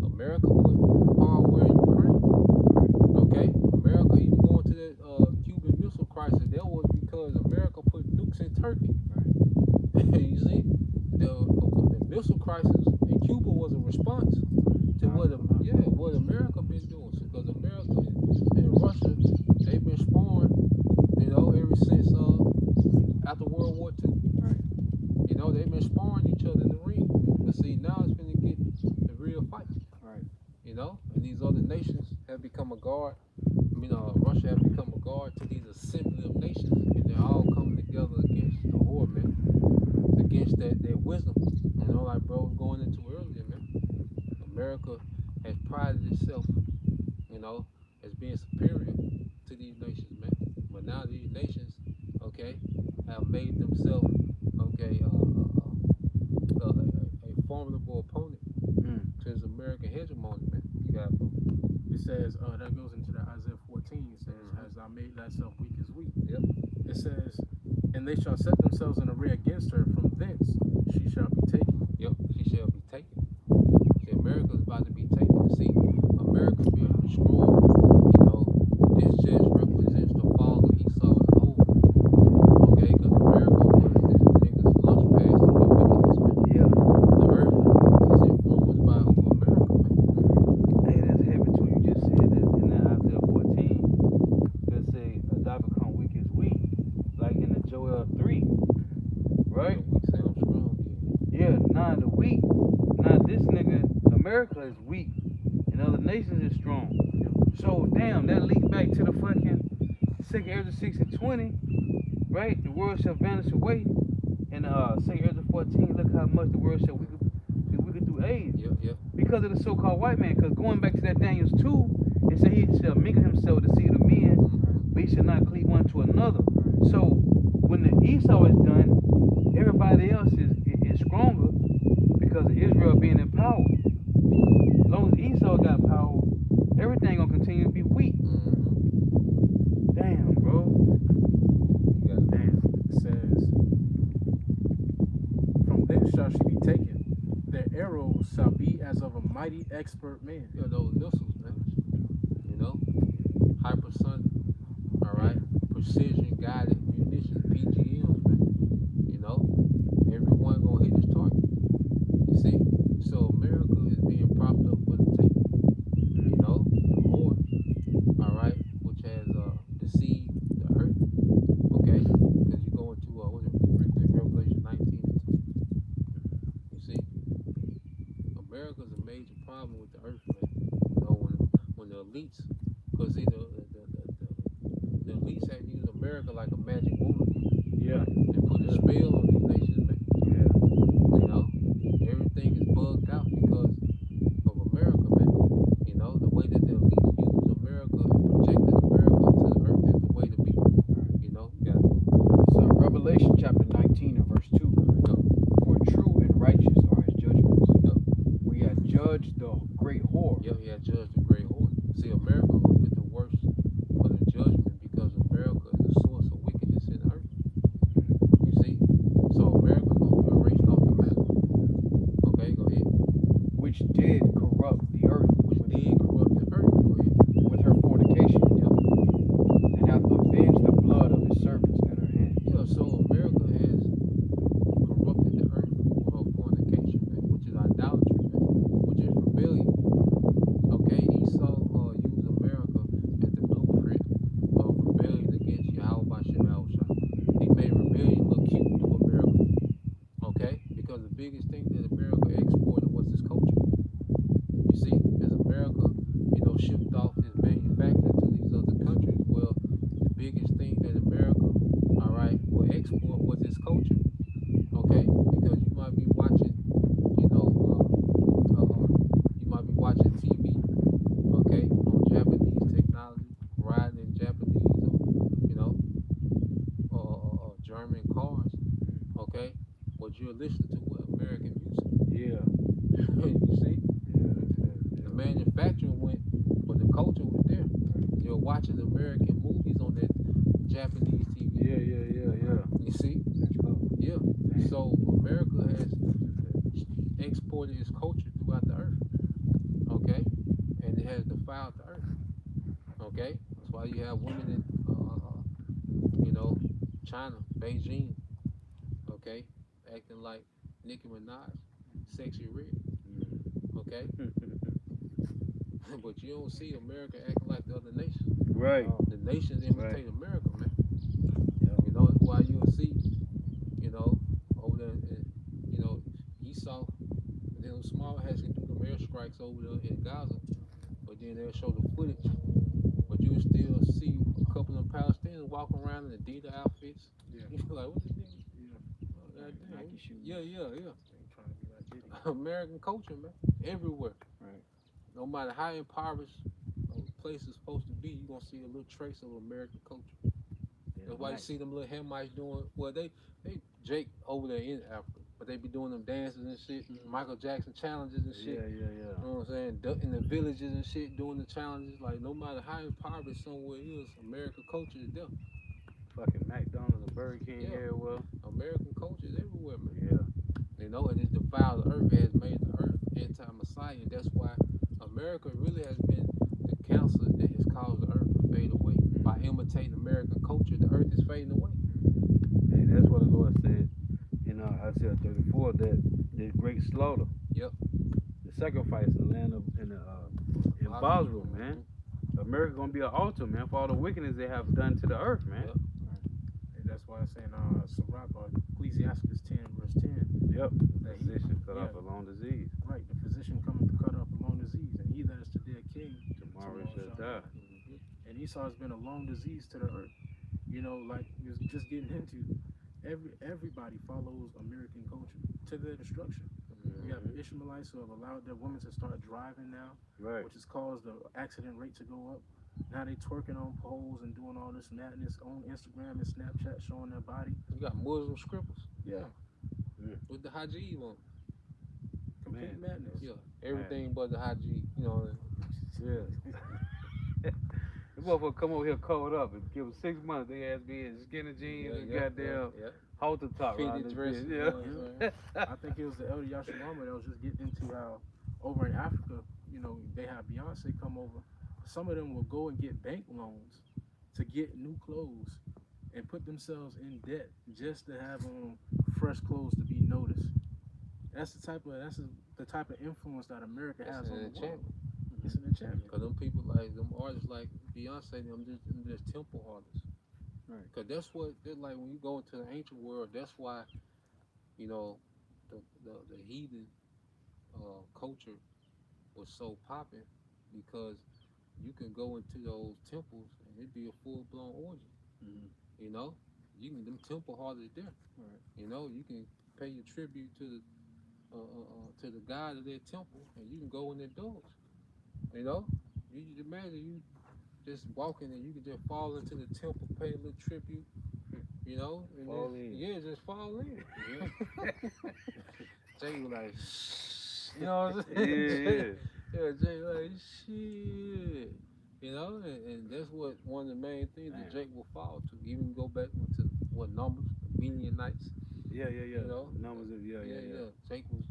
[SPEAKER 1] America put hardware in Ukraine. Okay, America even going to that Cuban Missile Crisis. That was because America put nukes in Turkey. You see, crisis in Cuba was a response to what America been doing. Because America and Russia, they've been sparring, ever since after World War II.
[SPEAKER 2] Right.
[SPEAKER 1] They've been sparring each other in the ring. But see, now it's gonna get the real fight.
[SPEAKER 2] Right.
[SPEAKER 1] And these other nations have become a guard. Russia has become a guard to these assembly of nations, and they're all coming together against the horde, man. Against that wisdom. Like bro was going into earlier, man. America has prided itself, as being superior to these nations, man. But now these nations, okay, have made themselves, okay, a formidable opponent to his American hegemony, man. You got it, bro.
[SPEAKER 3] It says, that goes into the Isaiah 14. It says, as thou made thyself weak as weak.
[SPEAKER 1] Yep.
[SPEAKER 3] It says, and they shall set themselves in array against her. From thence she shall be taken.
[SPEAKER 1] Yep, she shall be taken. See, America's about to be taken. See, America's being destroyed. This just represents the fall of Esau as a whole. Okay, because America was this nigga's launch pad to do wickedness, man.
[SPEAKER 4] Yeah.
[SPEAKER 1] The earth is influenced by who America, man.
[SPEAKER 4] Hey, that's heavy too. You just said that in the Isaiah 14. Let's say a thou become weak as weak, like in the Joel 3, right?
[SPEAKER 1] We say I'm strong,
[SPEAKER 4] Yeah, nah, the weak. Nah, this nigga, America is weak, and other nations is strong. So damn, that leaked back to the fucking 2nd Ezra 6 and 20, right? The world shall vanish away. And 2nd Ezra 14, look how much the world shall be wicked through age.
[SPEAKER 1] Yep.
[SPEAKER 4] Because of the so-called white man. Because going back to that Daniels 2, it said he shall mingle himself with the seed of men, but he shall not cleave one to another. So when the Esau is done, everybody else is stronger because of Israel being in power. As long as Esau got power, everything gonna continue to be weak. Damn, bro.
[SPEAKER 1] You got it.
[SPEAKER 3] Damn. It says, from thence shall she be taken. Their arrows shall be as of a mighty expert man.
[SPEAKER 1] Those missiles, man. Hypersonic, all right, precision guided munitions, PGMs, man. Everyone gonna hit his target. You see, so America is being propped up for the taking. The horde, all right, which has deceived the earth. Okay, because you go into Revelation 19 and 2. You see, America's a major problem with the earth, man. When the elites, because see the elites have used America like a magic wand.
[SPEAKER 4] Yeah.
[SPEAKER 1] And put a spell on these nations, man.
[SPEAKER 4] Yeah.
[SPEAKER 1] Everything is bugged out because of America, man. The way that the elites use America and projected America to the earth is the way to be. Yeah.
[SPEAKER 2] So Revelation chapter 19 and verse 2. For true and righteous are his judgments. We have judged the great whore.
[SPEAKER 1] Yeah, judge the great horde. See, America gonna get the worst of the judgment because America is the source of wickedness in the earth. You see? So America's gonna be erased off the map. Okay, go ahead.
[SPEAKER 2] Which did corrupt the earth
[SPEAKER 1] Which did corrupt the earth. Go ahead.
[SPEAKER 2] with her fornication,
[SPEAKER 1] Yep.
[SPEAKER 2] and hath avenged the blood of his servants at her hand.
[SPEAKER 1] Yeah, so America has corrupted the earth with her fornication, man, which is idolatry, man, which is rebellion. Okay, Esau used America as the blueprint of rebellion against Yahweh Bashem Yahushua. He made rebellion look cute to America. Okay, because the biggest thing that America exported was its culture. You see, as America, shipped off its manufacturing to these other countries, well, the biggest thing that America, all right, will export was its culture. Okay, because you might be watching, you might be watching TV, okay, on Japanese technology, riding in Japanese, or German cars, okay, but you're listening to what American music.
[SPEAKER 4] Yeah.
[SPEAKER 1] You see, the manufacturing went, but the culture was there. You're watching American movies on that Japanese TV.
[SPEAKER 4] Yeah.
[SPEAKER 1] You see, yeah. So America has exported its culture throughout the earth. Okay, and it has defiled the earth. Okay, that's why you have women in, China, Beijing. Okay, acting like Nicki Minaj. sexy red.
[SPEAKER 4] Mm.
[SPEAKER 1] Okay, but you don't see America acting like the other nations.
[SPEAKER 4] Right.
[SPEAKER 1] The nations imitate America, man.
[SPEAKER 4] Yeah.
[SPEAKER 1] You know, that's why you'll see, you know, over there, you know, Esau, them small hats can do them airstrikes over there in Gaza, but then they'll show the footage. But you'll still see a couple of Palestinians walking around in Adidas outfits.
[SPEAKER 3] Yeah.
[SPEAKER 1] You're like, what this nigga?
[SPEAKER 3] Yeah.
[SPEAKER 1] Oh, goddamn.
[SPEAKER 2] Nike shoes.
[SPEAKER 1] Yeah, yeah, yeah.
[SPEAKER 3] They ain't trying to be like Diddy.
[SPEAKER 1] American culture, man, everywhere.
[SPEAKER 2] Right.
[SPEAKER 1] No matter how impoverished a place is supposed to be, you're gonna see a little trace of American culture. That's why you see them little Hamites doing well. They Jake over there in Africa, but they be doing them dances and shit, Michael Jackson challenges and shit.
[SPEAKER 4] Yeah, yeah,
[SPEAKER 1] You know what I'm saying? In the villages and shit, doing the challenges. Like no matter how impoverished somewhere is, American culture is there.
[SPEAKER 4] Fucking McDonald's and Burger King
[SPEAKER 1] Yeah.
[SPEAKER 4] everywhere.
[SPEAKER 1] American culture is everywhere, man.
[SPEAKER 4] Yeah.
[SPEAKER 1] You know, and it's defiled the earth. It has made the earth anti-Messiah. And that's why America really has been the cancer that has caused the earth to fade away. By imitating American culture, the earth is fading away.
[SPEAKER 4] And that's what the Lord said in Isaiah 34, that there's great slaughter.
[SPEAKER 1] Yep.
[SPEAKER 4] The sacrifice in the land of in Bosra, man. America gonna be an altar, man, for all the wickedness they have done to the earth, man.
[SPEAKER 1] Yep.
[SPEAKER 3] And that's why it's saying Sirach or Ecclesiastes 10 verse 10.
[SPEAKER 4] Yep.
[SPEAKER 3] That he,
[SPEAKER 4] Physician cut off
[SPEAKER 3] yeah.
[SPEAKER 4] a long disease.
[SPEAKER 3] Right, the physician coming to cut off a long disease, and he that is today a king,
[SPEAKER 4] Tomorrow
[SPEAKER 3] tomorrow
[SPEAKER 4] shall die.
[SPEAKER 3] And Esau has been a long disease to the earth. You know, like you was just getting into, everybody follows American culture to their destruction. We have Ishmaelites who have allowed their women to start driving now,
[SPEAKER 4] Right.
[SPEAKER 3] which has caused the accident rate to go up. Now they twerking on poles and doing all this madness on Instagram and Snapchat, showing their body.
[SPEAKER 1] You got Muslim scribbles.
[SPEAKER 3] Yeah,
[SPEAKER 1] With the Hajj on.
[SPEAKER 3] complete madness.
[SPEAKER 1] Yeah. Everything but the Hajj. You know.
[SPEAKER 4] Yeah. The motherfucker come over here covered up and give them 6 months. They ass be in skinny jeans and goddamn halter top.
[SPEAKER 1] Fitted dresses.
[SPEAKER 4] Yeah.
[SPEAKER 1] You know what I'm saying?
[SPEAKER 3] I think it was the elder Yashawama that was just getting into how over in Africa, you know, they have Beyonce come over. Some of them will go and get bank loans to get new clothes and put themselves in debt just to have fresh clothes to be noticed. That's the type of influence that America
[SPEAKER 1] That's
[SPEAKER 3] has
[SPEAKER 1] an
[SPEAKER 3] on the world.
[SPEAKER 1] enchantment.
[SPEAKER 3] It's an enchantment.
[SPEAKER 1] Cause them people like them artists like Beyonce, them just temple artists.
[SPEAKER 2] Right.
[SPEAKER 1] Cause that's what they're like when you go into the ancient world. That's why, you know, the heathen culture was so popping, because you can go into those temples and it'd be a full blown orgy. You know, you can them temple harlots there.
[SPEAKER 2] Right.
[SPEAKER 1] You know, you can pay your tribute to the god of their temple, and you can go in their doors. You know, you just imagine you just walking and you can just fall into the temple, pay a little tribute. You know, and
[SPEAKER 4] Fall
[SPEAKER 1] then,
[SPEAKER 4] in.
[SPEAKER 1] yeah, just fall in. Jay was like, shh. You know what I'm saying? Yeah, Jay like, shit. You know, and that's what one of the main things that Jake will fall to. Even go back to what numbers, the Midianites.
[SPEAKER 4] Yeah.
[SPEAKER 1] You know,
[SPEAKER 4] Numbers of yeah.
[SPEAKER 1] Jake was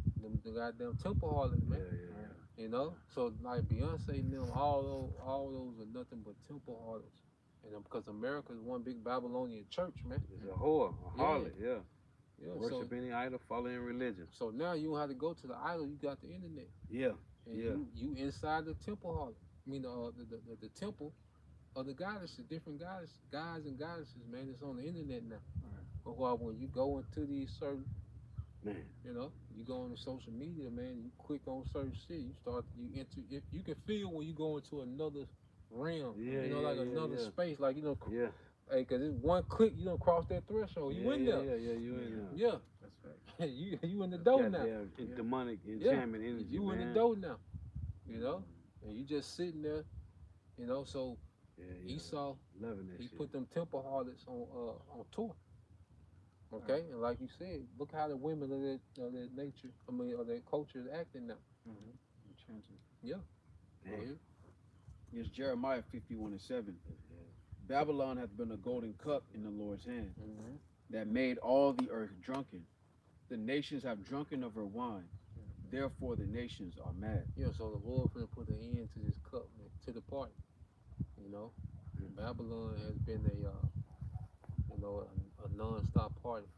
[SPEAKER 1] the goddamn temple harlot, man.
[SPEAKER 4] Yeah.
[SPEAKER 1] You know, so like Beyonce and them, all those are nothing but temple harlots. And because America is one big Babylonian church, man.
[SPEAKER 4] It's a whore, a harlot, yeah.
[SPEAKER 1] Yeah,
[SPEAKER 4] Worship any idol, follow in religion.
[SPEAKER 1] So now you don't have to go to the idol, you got the internet.
[SPEAKER 4] Yeah.
[SPEAKER 1] And you inside the temple harlot. I mean, the temple of the goddesses, different goddesses, guys and goddesses, man. It's on the internet now. But when you go into these certain,
[SPEAKER 4] man,
[SPEAKER 1] you know, you go on social media, man. You click on certain shit. You can feel when you go into another realm. Another space, like Hey, cause it's one click, you don't cross that threshold. You in there.
[SPEAKER 4] You in there.
[SPEAKER 1] Yeah,
[SPEAKER 3] That's right.
[SPEAKER 1] you in the door now.
[SPEAKER 4] Demonic enchantment energy,
[SPEAKER 1] You
[SPEAKER 4] man.
[SPEAKER 1] in the door now. You know, and you just sitting there. You know, so Esau,
[SPEAKER 4] loving that
[SPEAKER 1] he
[SPEAKER 4] shit.
[SPEAKER 1] put them temple harlots on tour. Okay, and like you said, look how the women of their nature, of their culture is acting now.
[SPEAKER 2] Enchanted.
[SPEAKER 1] Yeah.
[SPEAKER 4] Man.
[SPEAKER 2] Yes, Jeremiah 51:7. Babylon hath been a golden cup in the Lord's hand, that made all the earth drunken. The nations have drunken of her wine. Therefore the nations are mad.
[SPEAKER 1] Yeah, so the Lord finna put an end to this cup, man, to the party. You know, Babylon has been a non-stop party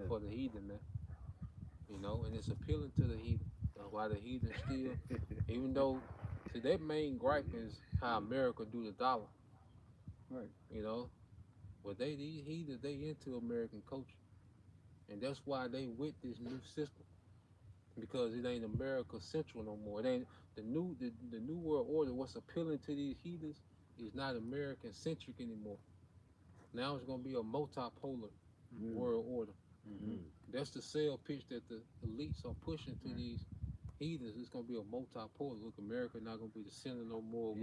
[SPEAKER 1] for the heathen, man. you know, and it's appealing to the heathen. That's why the heathen still, even though, see, their main gripe is how America do the dollar,
[SPEAKER 2] Right.
[SPEAKER 1] you know, but these heathens, they into American culture, and that's why they with this new system because it ain't America central no more. It ain't the new world order. What's appealing to these heathens is not American centric anymore. Now it's gonna be a multipolar world order.
[SPEAKER 2] Mm-hmm.
[SPEAKER 1] That's the sale pitch that the elites are pushing to these heathens. It's gonna be a multipolar. Look, America not gonna be the center no more.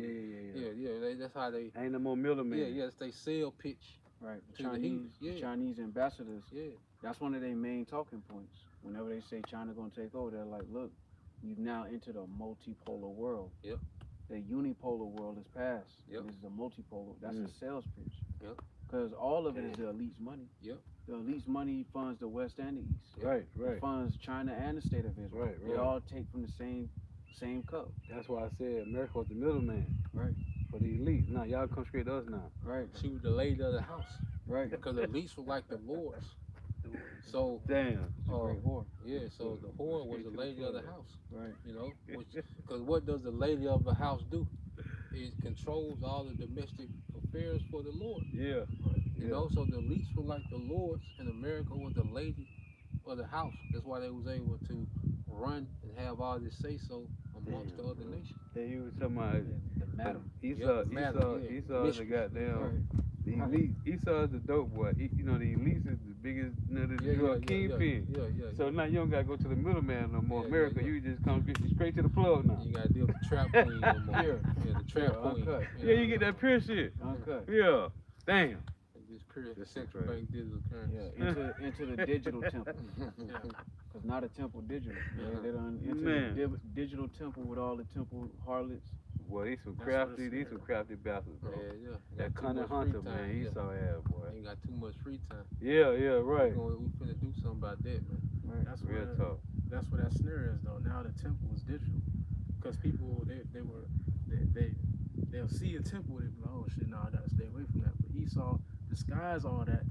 [SPEAKER 1] That's how they.
[SPEAKER 4] Ain't no more middleman.
[SPEAKER 1] Yes, they sell pitch.
[SPEAKER 2] Right.
[SPEAKER 1] To the heathens.
[SPEAKER 2] The Chinese ambassadors.
[SPEAKER 1] Yeah,
[SPEAKER 2] That's one of their main talking points. Whenever they say China gonna take over, they're like, look, we've now entered a multipolar world.
[SPEAKER 1] Yep.
[SPEAKER 2] The unipolar world is past.
[SPEAKER 1] Yep.
[SPEAKER 2] This is a multipolar. That's a sales pitch.
[SPEAKER 1] Yep.
[SPEAKER 2] Because all of it is the elite's money.
[SPEAKER 1] Yep.
[SPEAKER 2] The elite's money funds the West and the East.
[SPEAKER 1] Yep.
[SPEAKER 4] Right,
[SPEAKER 2] It funds China and the state of Israel.
[SPEAKER 4] Right,
[SPEAKER 2] They
[SPEAKER 4] right.
[SPEAKER 2] all take from the same cup.
[SPEAKER 4] That's why I said America was the middleman.
[SPEAKER 2] Right.
[SPEAKER 4] For the elite. Now y'all come straight to us now.
[SPEAKER 2] Right.
[SPEAKER 1] she was the lady of the house
[SPEAKER 2] Right.
[SPEAKER 1] because the elites were like the lords. So
[SPEAKER 4] Damn.
[SPEAKER 2] It's a great whore.
[SPEAKER 1] yeah, so the whore was the lady of the house.
[SPEAKER 2] Right.
[SPEAKER 1] You know, because what does the lady of the house do? It controls all the domestic affairs for the Lord.
[SPEAKER 4] Yeah.
[SPEAKER 1] You know, so the elites were like the lords, and America was the lady of the house. That's why they was able to run and have all this say so amongst the other nations.
[SPEAKER 4] Yeah, you was talking about
[SPEAKER 2] The madam.
[SPEAKER 4] Esau is the goddamn the elite. Esau is the dope boy. You know, the elites is the biggest, the drug kingpin.
[SPEAKER 1] Yeah.
[SPEAKER 4] So now you don't gotta go to the middleman no more.
[SPEAKER 1] Yeah,
[SPEAKER 4] America,
[SPEAKER 1] yeah.
[SPEAKER 4] you just come straight to the plug now.
[SPEAKER 1] You gotta deal with the trap queen no more.
[SPEAKER 2] Yeah.
[SPEAKER 1] The trap queen.
[SPEAKER 2] Uncut.
[SPEAKER 4] Yeah, you get that pure shit.
[SPEAKER 2] Uncut.
[SPEAKER 4] Yeah. Damn.
[SPEAKER 1] This pure
[SPEAKER 4] That's
[SPEAKER 1] central
[SPEAKER 4] right.
[SPEAKER 1] bank digital currency.
[SPEAKER 2] Yeah. Into the digital temple. Because not a temple digital. They done into
[SPEAKER 4] Man.
[SPEAKER 2] the digital temple with all the temple harlots.
[SPEAKER 4] Boy, these some
[SPEAKER 3] That's
[SPEAKER 4] crafty,
[SPEAKER 3] what
[SPEAKER 4] these
[SPEAKER 3] it's
[SPEAKER 4] some crafty bastards, bro.
[SPEAKER 1] Yeah.
[SPEAKER 4] That
[SPEAKER 1] Got too
[SPEAKER 4] cunning
[SPEAKER 1] much free
[SPEAKER 4] hunter,
[SPEAKER 1] time.
[SPEAKER 4] man. Esau ass, boy.
[SPEAKER 1] Ain't got too much free time.
[SPEAKER 4] Yeah, right.
[SPEAKER 1] We finna do something about that, man.
[SPEAKER 2] Right.
[SPEAKER 3] That's
[SPEAKER 4] Real
[SPEAKER 3] where
[SPEAKER 4] talk.
[SPEAKER 3] that's where that snare is though. Now the temple is digital, because people they'll see a temple, they be like, oh shit, no, I gotta stay away from that. But Esau disguised all that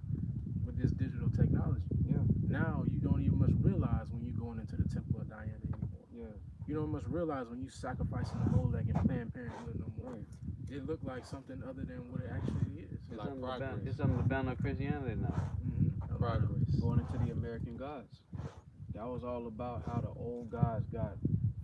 [SPEAKER 3] with this digital technology.
[SPEAKER 2] Yeah.
[SPEAKER 3] Now you don't even much realize when you're going into the temple of Diana anymore.
[SPEAKER 2] Yeah.
[SPEAKER 3] You don't much realize when you sacrificing the Molech and Planned Parenthood no more.
[SPEAKER 2] Right.
[SPEAKER 3] It looked like something other than what it actually is.
[SPEAKER 4] It's
[SPEAKER 1] Like
[SPEAKER 4] something
[SPEAKER 1] progress.
[SPEAKER 4] about- it's something about no Christianity now.
[SPEAKER 1] Progress.
[SPEAKER 2] Going into the American gods. That was all about how the old gods got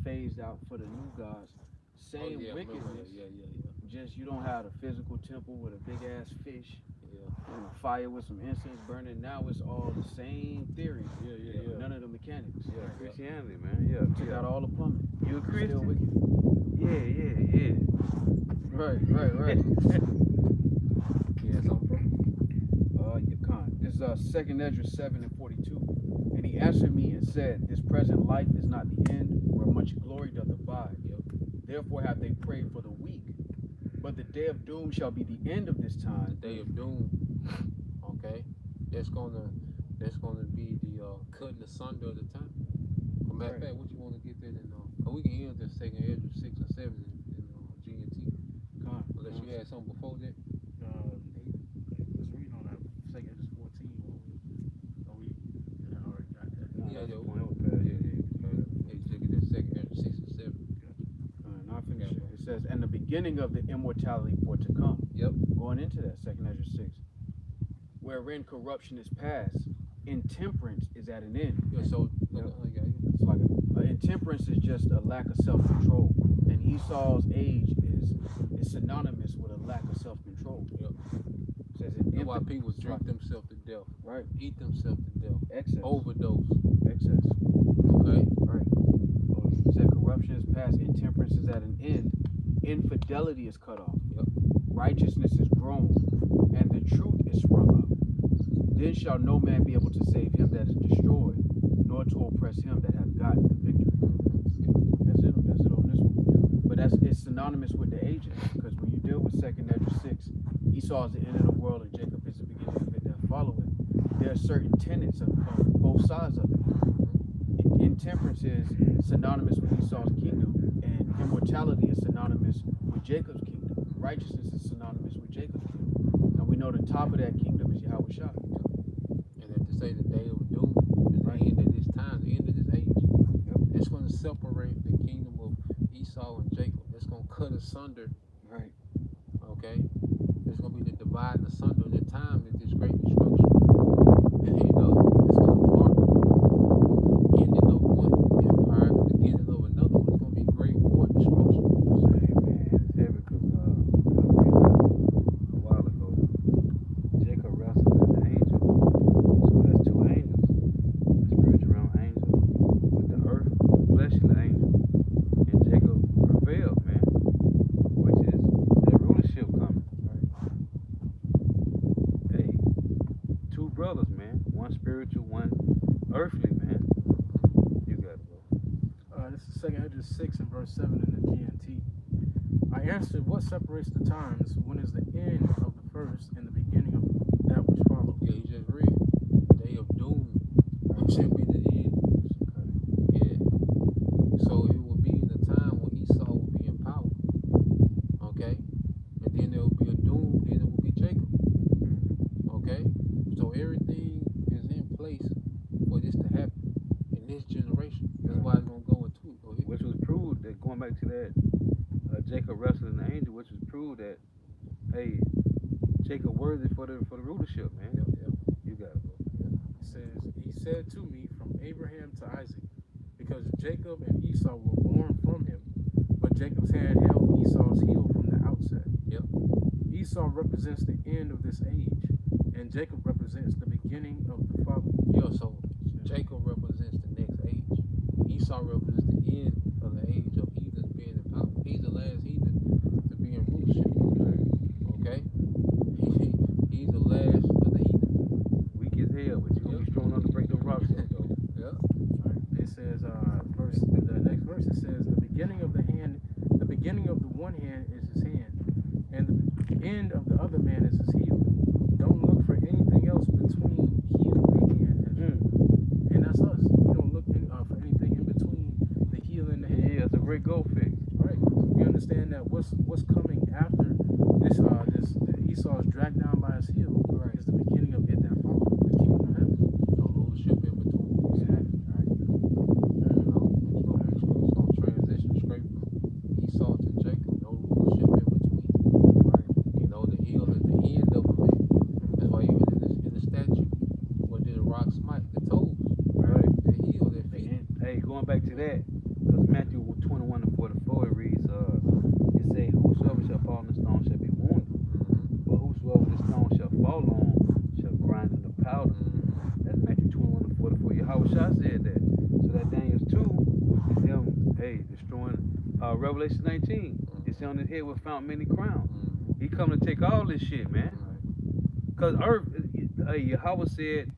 [SPEAKER 2] phased out for the new gods. Same
[SPEAKER 1] I remember
[SPEAKER 2] wickedness.
[SPEAKER 1] that. Yeah.
[SPEAKER 2] Just you don't have a physical temple with a big ass fish
[SPEAKER 1] Yeah.
[SPEAKER 2] and a fire with some incense burning. Now it's all the same theory.
[SPEAKER 4] Yeah.
[SPEAKER 2] None of the mechanics.
[SPEAKER 4] Yeah, Christianity, man. Yeah.
[SPEAKER 2] Took out all the plumbing.
[SPEAKER 4] You a
[SPEAKER 2] Still
[SPEAKER 4] Christian?
[SPEAKER 2] wicked.
[SPEAKER 4] Yeah.
[SPEAKER 2] Right.
[SPEAKER 1] Yeah, so
[SPEAKER 2] This is 2nd Ezra 7:42. And he answered me and said, this present life is not the end, where much glory doth abide. Therefore have they prayed for the weak. But the day of doom shall be the end of this time.
[SPEAKER 1] the day of doom. Okay, that's gonna be the cutting asunder of the time. Matter of
[SPEAKER 2] Right.
[SPEAKER 1] fact, what you want to get that in? We can end this 2nd Ezra 6 and 7 in G&T. Unless you had something before that.
[SPEAKER 3] Let's read on that. Second Ezra 14. I already got that.
[SPEAKER 1] Yeah.
[SPEAKER 4] Just
[SPEAKER 1] Just get that 2nd Ezra 6 and 7.
[SPEAKER 2] Now I finish it. It says, and the beginning of the immortality for to come.
[SPEAKER 1] Yep.
[SPEAKER 2] Going into that 2nd Ezra 6. Wherein corruption is past, intemperance is at an end.
[SPEAKER 1] Yeah. So
[SPEAKER 2] It's like intemperance is just a lack of self-control, and Esau's age is synonymous with a lack of self-control.
[SPEAKER 1] Yep.
[SPEAKER 2] It says
[SPEAKER 1] that's why people drink themselves to death,
[SPEAKER 2] right,
[SPEAKER 1] eat themselves to death,
[SPEAKER 2] excess,
[SPEAKER 1] overdose.
[SPEAKER 2] excess,
[SPEAKER 1] Okay.
[SPEAKER 2] right. It said corruption is past, intemperance is at an end, infidelity is cut off.
[SPEAKER 1] Yep.
[SPEAKER 2] Righteousness is grown, and the truth is sprung up. Then shall no man be able to save him that is destroyed, nor to oppress him that hath gotten the victory. That's it on this one. But it's synonymous with the ages, because when you deal with 2nd Ezra 6, Esau is the end of the world and Jacob is the beginning of it that follow it. There are certain tenets of both sides of it. Intemperance is synonymous with Esau's kingdom, and immortality is synonymous with Jacob's kingdom. Righteousness is synonymous with Jacob's kingdom. And we know the top of that kingdom is Yahweh Shah.
[SPEAKER 1] And if to say the day of doom is the end of this time, the end of this separate the kingdom of Esau and Jacob. It's gonna cut asunder.
[SPEAKER 2] Right.
[SPEAKER 1] Okay, it's gonna be the divide and asunder. In the time is this great destruction. And it's gonna mark ending of one empire, the beginning of another one. It's gonna be great war and destruction.
[SPEAKER 4] Hey man, it's heavy because I read a while ago, Jacob wrestled an angel. So that's two angels, the spiritual realm angel with the earth, fleshly angel. And Jacob prevailed, man, which is that rulership coming. Hey, two brothers, man, one spiritual, one earthly, man. You got it, bro.
[SPEAKER 3] This is 2 Ezra 6 and verse 7 in the GNT. I answered, what separates the times? When is the end of the first and the beginning of that which follows?
[SPEAKER 1] Yeah, you just read. Day of doom. Should be the end. Yeah. So it will be in the time when Esau will be in power. Okay? And then there will be a doom, then it will be Jacob. Okay? So everything is in place for this to happen in this generation. That's why it's gonna go into it. Go ahead.
[SPEAKER 4] Which was proved that going back to that Jacob wrestling the angel, which was proved that hey, Jacob worthy for the rulership, man.
[SPEAKER 1] Yep.
[SPEAKER 4] You got it, bro.
[SPEAKER 3] It says, he said to me, from Abraham to Isaac, because Jacob and Esau were born from him, but Jacob's hand held Esau's heel from the outset.
[SPEAKER 1] Yep.
[SPEAKER 3] Esau represents the end of this age, and Jacob represents the beginning of the following.
[SPEAKER 1] Yeah, so Jacob represents the next age. Esau represents the end of the age of heathens being in power. He's the last heathen to be in rulership. Okay? He's the last of the heathen.
[SPEAKER 4] Weak as hell, but you gonna be strong enough to break them rocks up, though.
[SPEAKER 1] Yeah.
[SPEAKER 3] It says, the next verse, it says, the beginning of the one hand is his hand, and the end of the other man is his heel. Don't look for anything else between heel and hand. And that's us. We don't look for anything in between the heel and the hand.
[SPEAKER 4] Yeah, it's a great goal fix.
[SPEAKER 3] Right. We understand that what's coming after this Esau is dragged down by his heel.
[SPEAKER 1] Right.
[SPEAKER 3] Is the beginning of it that follows the kingdom of heaven.
[SPEAKER 1] No rulership in between.
[SPEAKER 3] Exactly. Right.
[SPEAKER 1] It's gonna transition straight from Esau to Jacob. No rulership in between.
[SPEAKER 3] Right.
[SPEAKER 1] You know, the heel is the end of a man. That's why even in the statue, what did the rock smite? The toes.
[SPEAKER 3] Right.
[SPEAKER 1] The heel, their feet.
[SPEAKER 4] Hey, going back to that, because Matthew 21 and 44, it reads, it say, whosoever shall fall on the stone shall be wounded, but whosoever the stone shall fall on shall grind into powder. That's Matthew 21 and 44. Yahweh Shah said that. So that Daniel 2 is him, hey, destroying Revelation 19. It's on his head with found many crowns. He coming to take all this shit, man. Because earth, Yahweh said,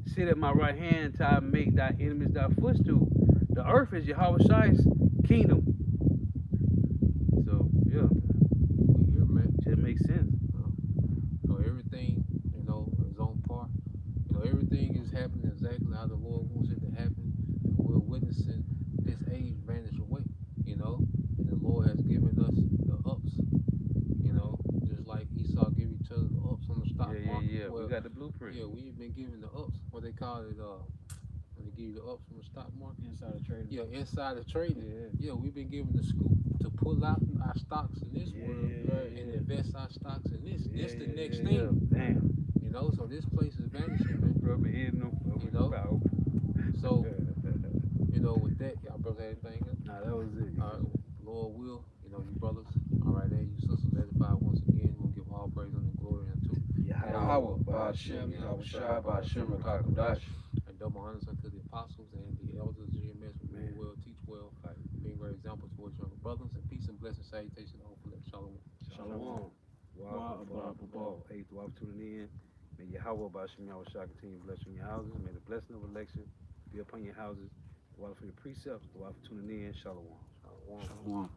[SPEAKER 4] sit at my right hand till I make thy enemies thy footstool. The earth is Yahweh Shai's kingdom. So, yeah,
[SPEAKER 1] We here, man.
[SPEAKER 4] just makes sense.
[SPEAKER 1] So everything, you know, is on par. You know, everything is happening exactly how the Lord wants it to happen. And we're witnessing this age vanish away, you know. And the Lord has given us the ups, you know, just like Esau give each other the ups on the stock market.
[SPEAKER 4] Yeah.
[SPEAKER 1] Well,
[SPEAKER 4] We got the blueprint.
[SPEAKER 1] yeah, we've been given the ups. What they call it, when they give you the ups from the stock market.
[SPEAKER 2] Inside trading.
[SPEAKER 1] Yeah, insider trading.
[SPEAKER 2] Yeah.
[SPEAKER 1] Yeah, we've been given the scoop to pull out our stocks in this world
[SPEAKER 2] yeah.
[SPEAKER 1] and invest our stocks in this. This the next
[SPEAKER 4] Yeah.
[SPEAKER 1] thing.
[SPEAKER 4] Damn.
[SPEAKER 1] You know, so this place is vanishing, man.
[SPEAKER 4] Rubber hitting them.
[SPEAKER 1] You know? So, you know, with that, y'all brothers have anything else?
[SPEAKER 4] Nah, that was it.
[SPEAKER 1] All right, Lord will, you know, you brothers, all right, there, you sisters, edified once again. We'll give all praise and glory unto
[SPEAKER 2] Yahweh, Ba'Shem, Yahweh Shai, Ba'Shem, Rakakudash.
[SPEAKER 1] and double honors unto the apostles and the elders, GMS, who rule well, teach well, being great examples towards younger brothers, and peace and blessing, salutation, and hopefully, shalom.
[SPEAKER 4] Shalom. Wow, ball. Hey, to all tuning in. May Yahweh Ba'Shem Yahweh Shai continue to bless you in your houses. May the blessing of election be upon your houses. To all for your precepts. To all for tuning in. Shalom.
[SPEAKER 1] Shalom.
[SPEAKER 2] Shalom.